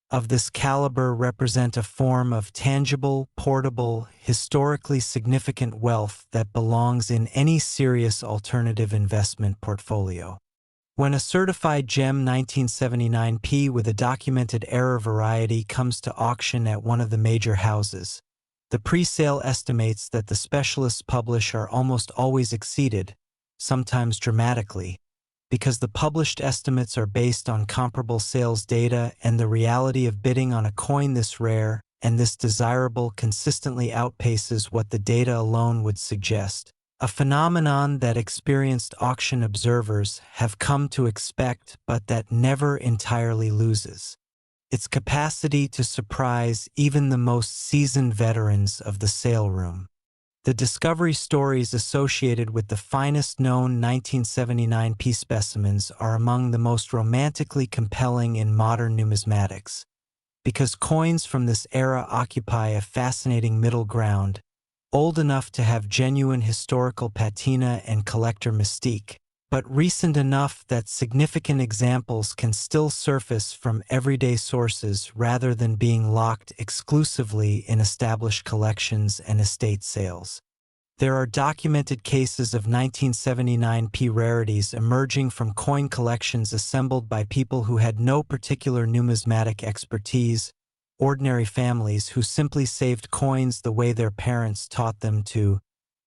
of this caliber represent a form of tangible, portable, historically significant wealth that belongs in any serious alternative investment portfolio. When a certified gem 1979P with a documented error variety comes to auction at one of the major houses, the pre-sale estimates that the specialists publish are almost always exceeded, sometimes dramatically, because the published estimates are based on comparable sales data and the reality of bidding on a coin this rare and this desirable consistently outpaces what the data alone would suggest. A phenomenon that experienced auction observers have come to expect but that never entirely loses its capacity to surprise even the most seasoned veterans of the sale room. The discovery stories associated with the finest known 1979 P specimens are among the most romantically compelling in modern numismatics, because coins from this era occupy a fascinating middle ground, old enough to have genuine historical patina and collector mystique, but recent enough that significant examples can still surface from everyday sources rather than being locked exclusively in established collections and estate sales. There are documented cases of 1979 P rarities emerging from coin collections assembled by people who had no particular numismatic expertise, ordinary families who simply saved coins the way their parents taught them to,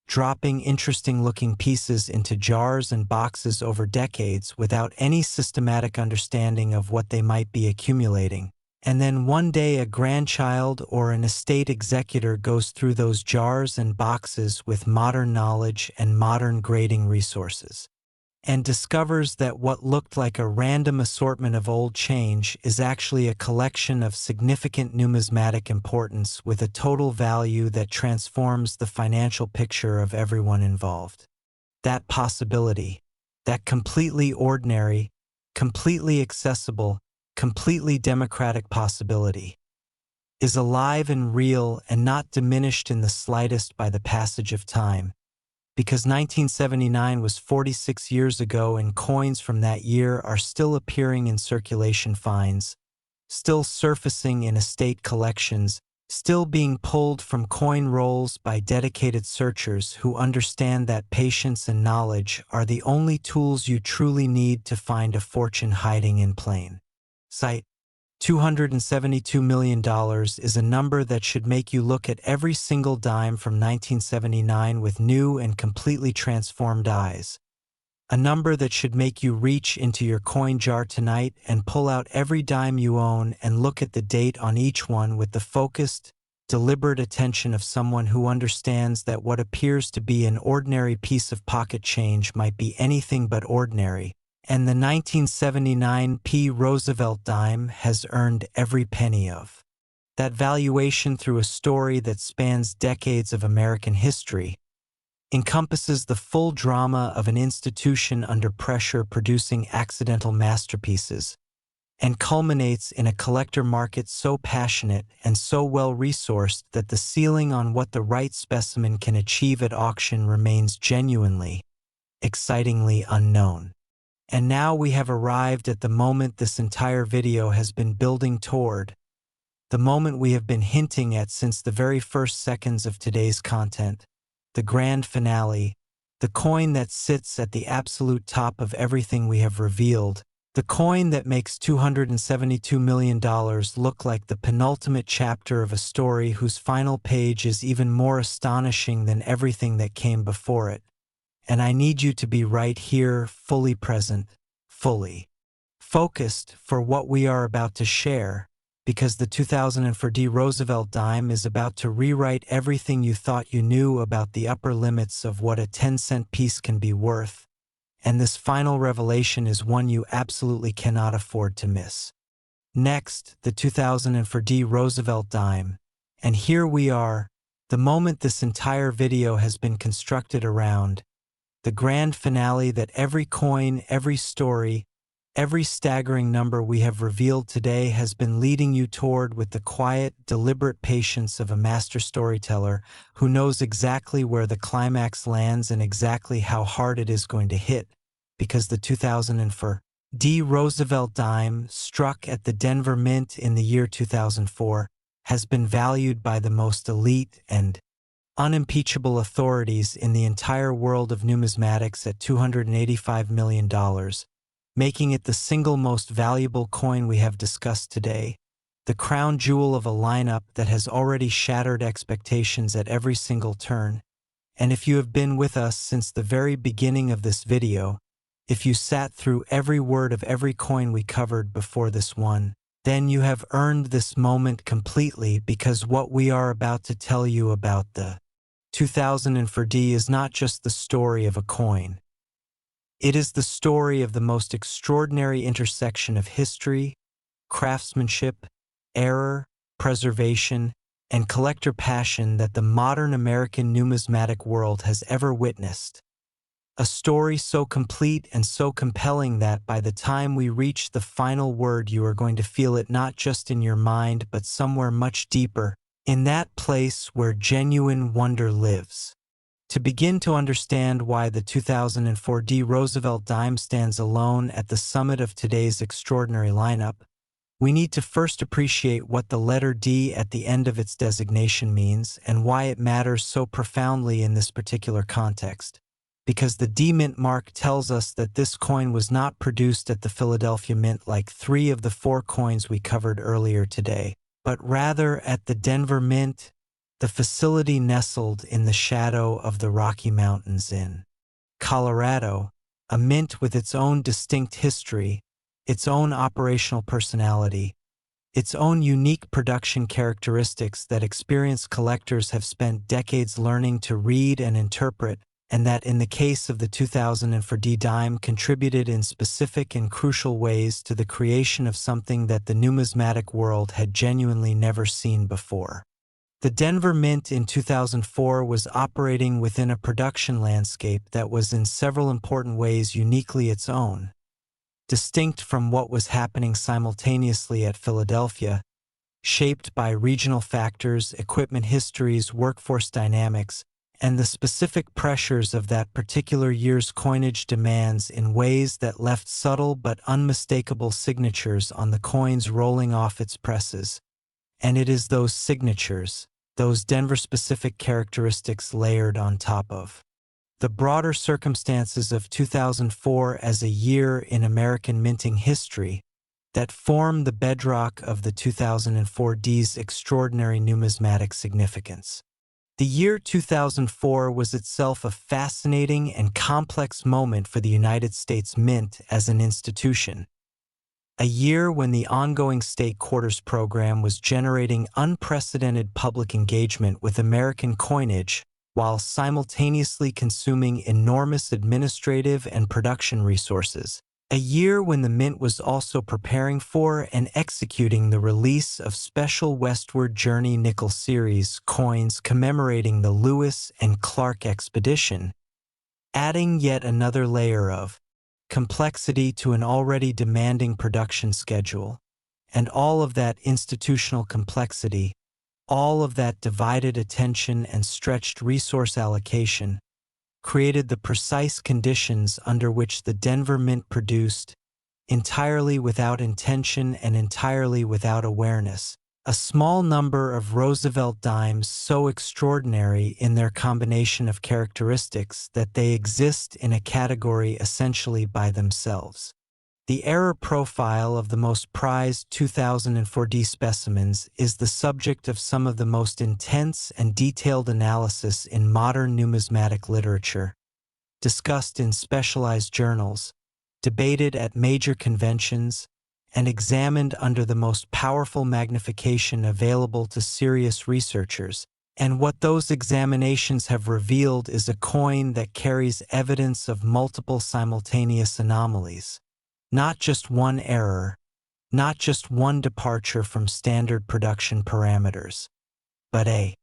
dropping interesting-looking pieces into jars and boxes over decades without any systematic understanding of what they might be accumulating. And then one day a grandchild or an estate executor goes through those jars and boxes with modern knowledge and modern grading resources, and discovers that what looked like a random assortment of old change is actually a collection of significant numismatic importance with a total value that transforms the financial picture of everyone involved. That possibility, that completely ordinary, completely accessible, completely democratic possibility, is alive and real and not diminished in the slightest by the passage of time, because 1979 was 46 years ago and coins from that year are still appearing in circulation finds, still surfacing in estate collections, still being pulled from coin rolls by dedicated searchers who understand that patience and knowledge are the only tools you truly need to find a fortune hiding in plain sight. $272 million is a number that should make you look at every single dime from 1979 with new and completely transformed eyes. A number that should make you reach into your coin jar tonight and pull out every dime you own and look at the date on each one with the focused, deliberate attention of someone who understands that what appears to be an ordinary piece of pocket change might be anything but ordinary, and the 1979 P Roosevelt Dime has earned every penny of that valuation through a story that spans decades of American history, encompasses the full drama of an institution under pressure producing accidental masterpieces, and culminates in a collector market so passionate and so well-resourced that the ceiling on what the right specimen can achieve at auction remains genuinely, excitingly unknown. And now we have arrived at the moment this entire video has been building toward, the moment we have been hinting at since the very first seconds of today's content, the grand finale, the coin that sits at the absolute top of everything we have revealed, the coin that makes $272 million look like the penultimate chapter of a story whose final page is even more astonishing than everything that came before it. And I need you to be right here, fully present, fully focused for what we are about to share, because the 2004 Roosevelt Dime is about to rewrite everything you thought you knew about the upper limits of what a 10-cent piece can be worth, and this final revelation is one you absolutely cannot afford to miss. Next, the 2004 Roosevelt Dime, and here we are, the moment this entire video has been constructed around, the grand finale that every coin, every story, Every staggering number we have revealed today has been leading you toward with the quiet, deliberate patience of a master storyteller who knows exactly where the climax lands and exactly how hard it is going to hit, because the 2004 Roosevelt Dime, struck at the Denver Mint in the year 2004, has been valued by the most elite and unimpeachable authorities in the entire world of numismatics at $285 million, making it the single most valuable coin we have discussed today, the crown jewel of a lineup that has already shattered expectations at every single turn. And if you have been with us since the very beginning of this video, if you sat through every word of every coin we covered before this one, then you have earned this moment completely, because what we are about to tell you about the 2004D is not just the story of a coin. It is the story of the most extraordinary intersection of history, craftsmanship, error, preservation, and collector passion that the modern American numismatic world has ever witnessed. A story so complete and so compelling that by the time we reach the final word, you are going to feel it not just in your mind but somewhere much deeper, in that place where genuine wonder lives. To begin to understand why the 2004D Roosevelt Dime stands alone at the summit of today's extraordinary lineup, we need to first appreciate what the letter D at the end of its designation means and why it matters so profoundly in this particular context. Because the D Mint mark tells us that this coin was not produced at the Philadelphia Mint like 3 of the 4 coins we covered earlier today, but rather at the Denver Mint, the facility nestled in the shadow of the Rocky Mountains in Colorado, a mint with its own distinct history, its own operational personality, its own unique production characteristics that experienced collectors have spent decades learning to read and interpret, and that in the case of the 2004D dime contributed in specific and crucial ways to the creation of something that the numismatic world had genuinely never seen before. The Denver Mint in 2004 was operating within a production landscape that was in several important ways uniquely its own, distinct from what was happening simultaneously at Philadelphia, shaped by regional factors, equipment histories, workforce dynamics, and the specific pressures of that particular year's coinage demands in ways that left subtle but unmistakable signatures on the coins rolling off its presses. And it is those signatures, those Denver-specific characteristics layered on top of the broader circumstances of 2004 as a year in American minting history, that form the bedrock of the 2004D's extraordinary numismatic significance. The year 2004 was itself a fascinating and complex moment for the United States Mint as an institution. A year when the ongoing state quarters program was generating unprecedented public engagement with American coinage while simultaneously consuming enormous administrative and production resources. A year when the Mint was also preparing for and executing the release of special Westward Journey Nickel Series coins commemorating the Lewis and Clark expedition, adding yet another layer of complexity to an already demanding production schedule. And all of that institutional complexity, all of that divided attention and stretched resource allocation, created the precise conditions under which the Denver Mint produced, entirely without intention and entirely without awareness, a small number of Roosevelt Dimes so extraordinary in their combination of characteristics that they exist in a category essentially by themselves. The error profile of the most prized 2004D specimens is the subject of some of the most intense and detailed analysis in modern numismatic literature, discussed in specialized journals, debated at major conventions, and examined under the most powerful magnification available to serious researchers. And what those examinations have revealed is a coin that carries evidence of multiple simultaneous anomalies. Not just one error, not just one departure from standard production parameters, but a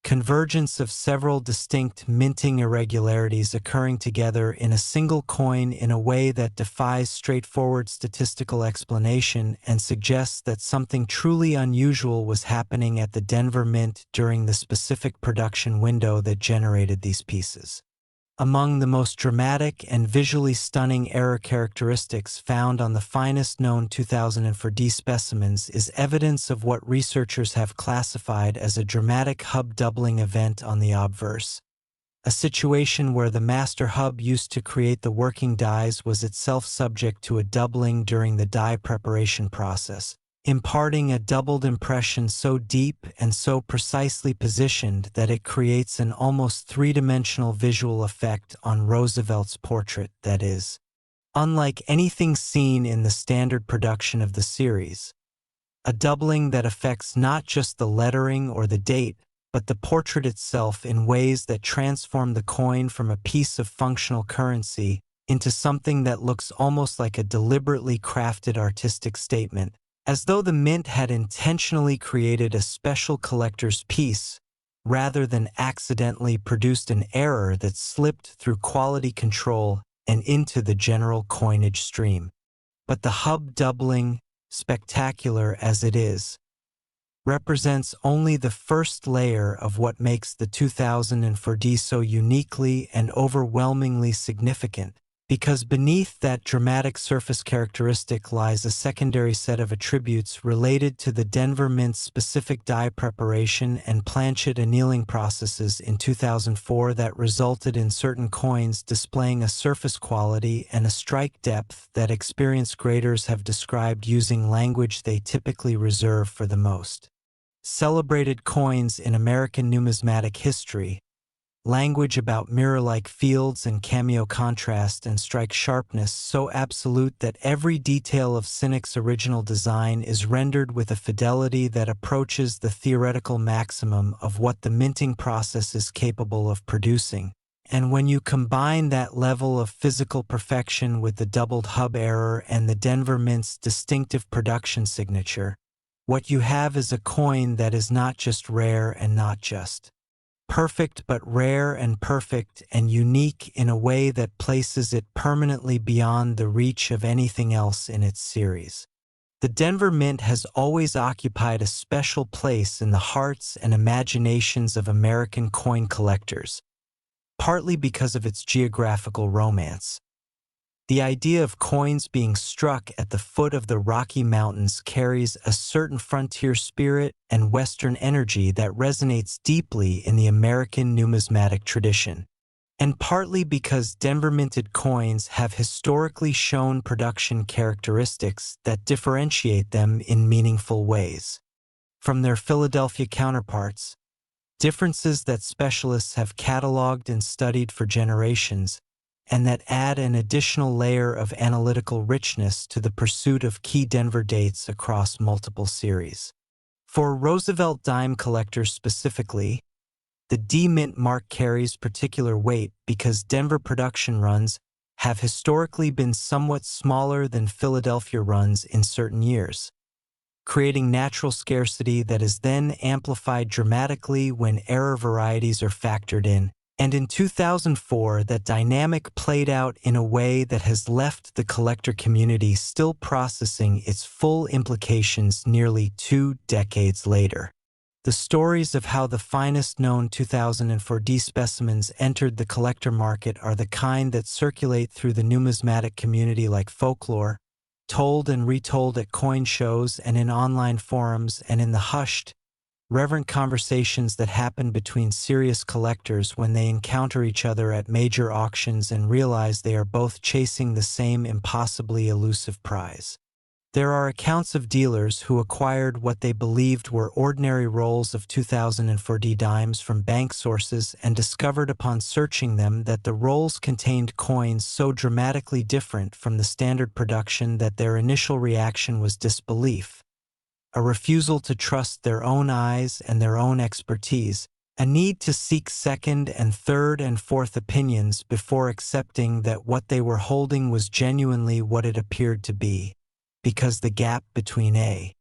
convergence of several distinct minting irregularities occurring together in a single coin in a way that defies straightforward statistical explanation and suggests that something truly unusual was happening at the Denver Mint during the specific production window that generated these pieces. Among the most dramatic and visually stunning error characteristics found on the finest known 2004D specimens is evidence of what researchers have classified as a dramatic hub doubling event on the obverse, a situation where the master hub used to create the working dies was itself subject to a doubling during the die preparation process, imparting a doubled impression so deep and so precisely positioned that it creates an almost three-dimensional visual effect on Roosevelt's portrait that is unlike anything seen in the standard production of the series. A doubling that affects not just the lettering or the date, but the portrait itself in ways that transform the coin from a piece of functional currency into something that looks almost like a deliberately crafted artistic statement, as though the mint had intentionally created a special collector's piece, rather than accidentally produced an error that slipped through quality control and into the general coinage stream. But the hub doubling, spectacular as it is, represents only the first layer of what makes the 2004D so uniquely and overwhelmingly significant, because beneath that dramatic surface characteristic lies a secondary set of attributes related to the Denver Mint's specific die preparation and planchet annealing processes in 2004 that resulted in certain coins displaying a surface quality and a strike depth that experienced graders have described using language they typically reserve for the most celebrated coins in American numismatic history, language about mirror-like fields and cameo contrast and strike sharpness so absolute that every detail of Cynic's original design is rendered with a fidelity that approaches the theoretical maximum of what the minting process is capable of producing. And when you combine that level of physical perfection with the doubled hub error and the Denver Mint's distinctive production signature, what you have is a coin that is not just rare and not just perfect, but rare and perfect and unique in a way that places it permanently beyond the reach of anything else in its series. The Denver Mint has always occupied a special place in the hearts and imaginations of American coin collectors, partly because of its geographical romance. The idea of coins being struck at the foot of the Rocky Mountains carries a certain frontier spirit and Western energy that resonates deeply in the American numismatic tradition, and partly because Denver minted coins have historically shown production characteristics that differentiate them in meaningful ways from their Philadelphia counterparts, differences that specialists have cataloged and studied for generations, and that add an additional layer of analytical richness to the pursuit of key Denver dates across multiple series. For Roosevelt Dime collectors specifically, the D Mint mark carries particular weight because Denver production runs have historically been somewhat smaller than Philadelphia runs in certain years, creating natural scarcity that is then amplified dramatically when error varieties are factored in. And in 2004, that dynamic played out in a way that has left the collector community still processing its full implications nearly 2 decades later. The stories of how the finest known 2004D specimens entered the collector market are the kind that circulate through the numismatic community like folklore, told and retold at coin shows and in online forums and in the hushed, reverent conversations that happen between serious collectors when they encounter each other at major auctions and realize they are both chasing the same impossibly elusive prize. There are accounts of dealers who acquired what they believed were ordinary rolls of 2004D dimes from bank sources and discovered upon searching them that the rolls contained coins so dramatically different from the standard production that their initial reaction was disbelief, a refusal to trust their own eyes and their own expertise, a need to seek second and third and fourth opinions before accepting that what they were holding was genuinely what it appeared to be, because the gap between A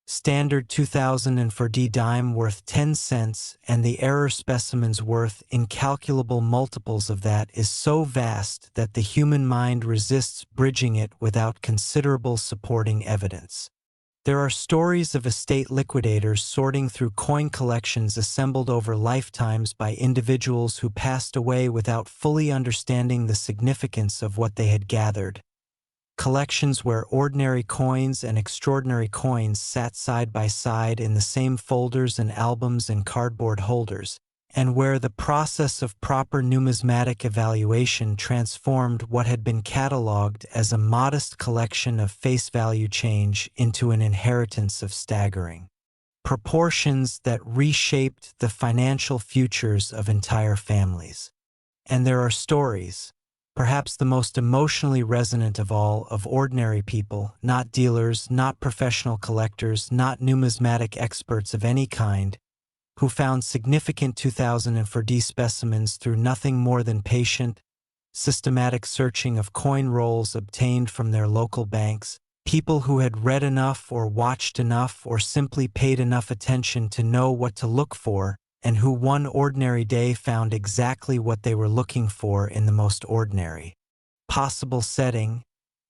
Standard 2004D dime worth 10 cents, and the error specimens worth incalculable multiples of that is so vast that the human mind resists bridging it without considerable supporting evidence. There are stories of estate liquidators sorting through coin collections assembled over lifetimes by individuals who passed away without fully understanding the significance of what they had gathered. Collections where ordinary coins and extraordinary coins sat side by side in the same folders and albums and cardboard holders, and where the process of proper numismatic evaluation transformed what had been catalogued as a modest collection of face value change into an inheritance of staggering proportions that reshaped the financial futures of entire families. And there are stories, perhaps the most emotionally resonant of all, of ordinary people, not dealers, not professional collectors, not numismatic experts of any kind, who found significant 2004D specimens through nothing more than patient, systematic searching of coin rolls obtained from their local banks, people who had read enough or watched enough or simply paid enough attention to know what to look for, and who one ordinary day found exactly what they were looking for in the most ordinary possible setting,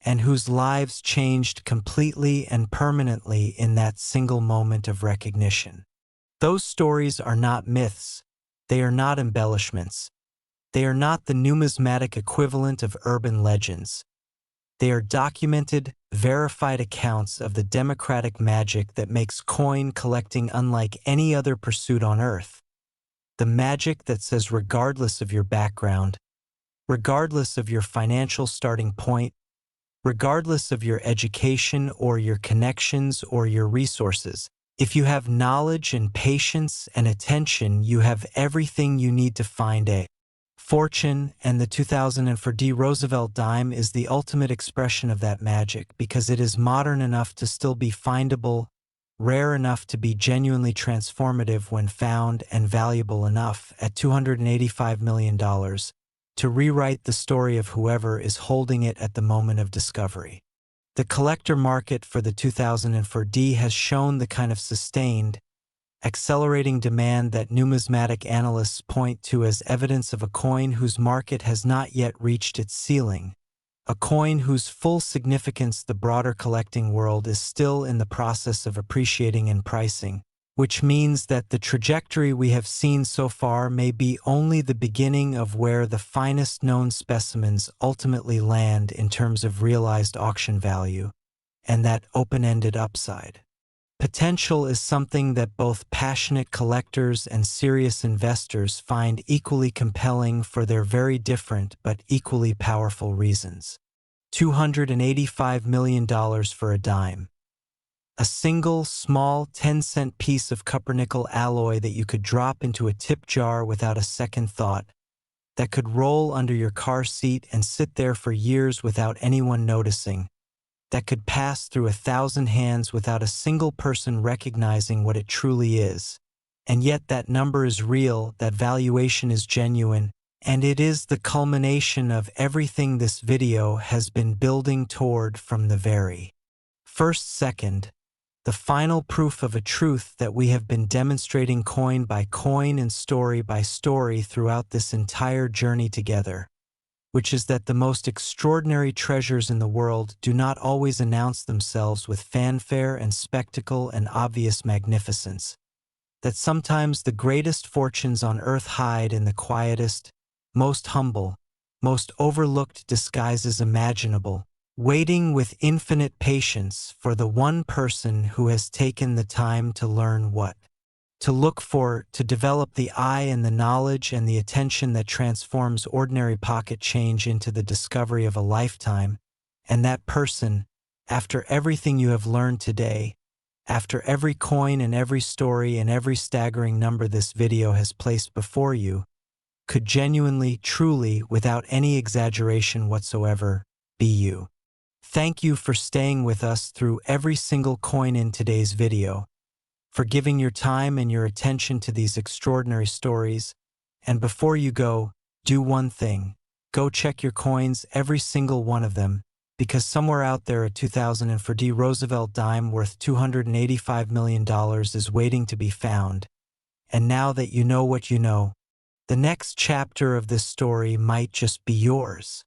and whose lives changed completely and permanently in that single moment of recognition. Those stories are not myths. They are not embellishments. They are not the numismatic equivalent of urban legends. They are documented, verified accounts of the democratic magic that makes coin collecting unlike any other pursuit on earth. The magic that says regardless of your background, regardless of your financial starting point, regardless of your education or your connections or your resources, if you have knowledge and patience and attention, you have everything you need to find a fortune, and the 2004D Roosevelt Dime is the ultimate expression of that magic because it is modern enough to still be findable, rare enough to be genuinely transformative when found, and valuable enough at $285 million to rewrite the story of whoever is holding it at the moment of discovery. The collector market for the 2004D has shown the kind of sustained, accelerating demand that numismatic analysts point to as evidence of a coin whose market has not yet reached its ceiling, a coin whose full significance the broader collecting world is still in the process of appreciating and pricing, which means that the trajectory we have seen so far may be only the beginning of where the finest known specimens ultimately land in terms of realized auction value, and that open-ended upside. Potential is something that both passionate collectors and serious investors find equally compelling for their very different but equally powerful reasons. $285 million for a dime. A single, small 10-cent piece of copper-nickel alloy that you could drop into a tip jar without a second thought, that could roll under your car seat and sit there for years without anyone noticing, that could pass through 1,000 hands without a single person recognizing what it truly is. And yet that number is real, that valuation is genuine, and it is the culmination of everything this video has been building toward from the very first second, the final proof of a truth that we have been demonstrating coin by coin and story by story throughout this entire journey together, which is that the most extraordinary treasures in the world do not always announce themselves with fanfare and spectacle and obvious magnificence, that sometimes the greatest fortunes on earth hide in the quietest, most humble, most overlooked disguises imaginable, waiting with infinite patience for the one person who has taken the time to learn what to look for, to develop the eye and the knowledge and the attention that transforms ordinary pocket change into the discovery of a lifetime, and that person, after everything you have learned today, after every coin and every story and every staggering number this video has placed before you, could genuinely, truly, without any exaggeration whatsoever, be you. Thank you for staying with us through every single coin in today's video, for giving your time and your attention to these extraordinary stories. And before you go, do one thing. Go check your coins, every single one of them, because somewhere out there a 2004 Roosevelt Dime worth $285 million is waiting to be found. And now that you know what you know, the next chapter of this story might just be yours.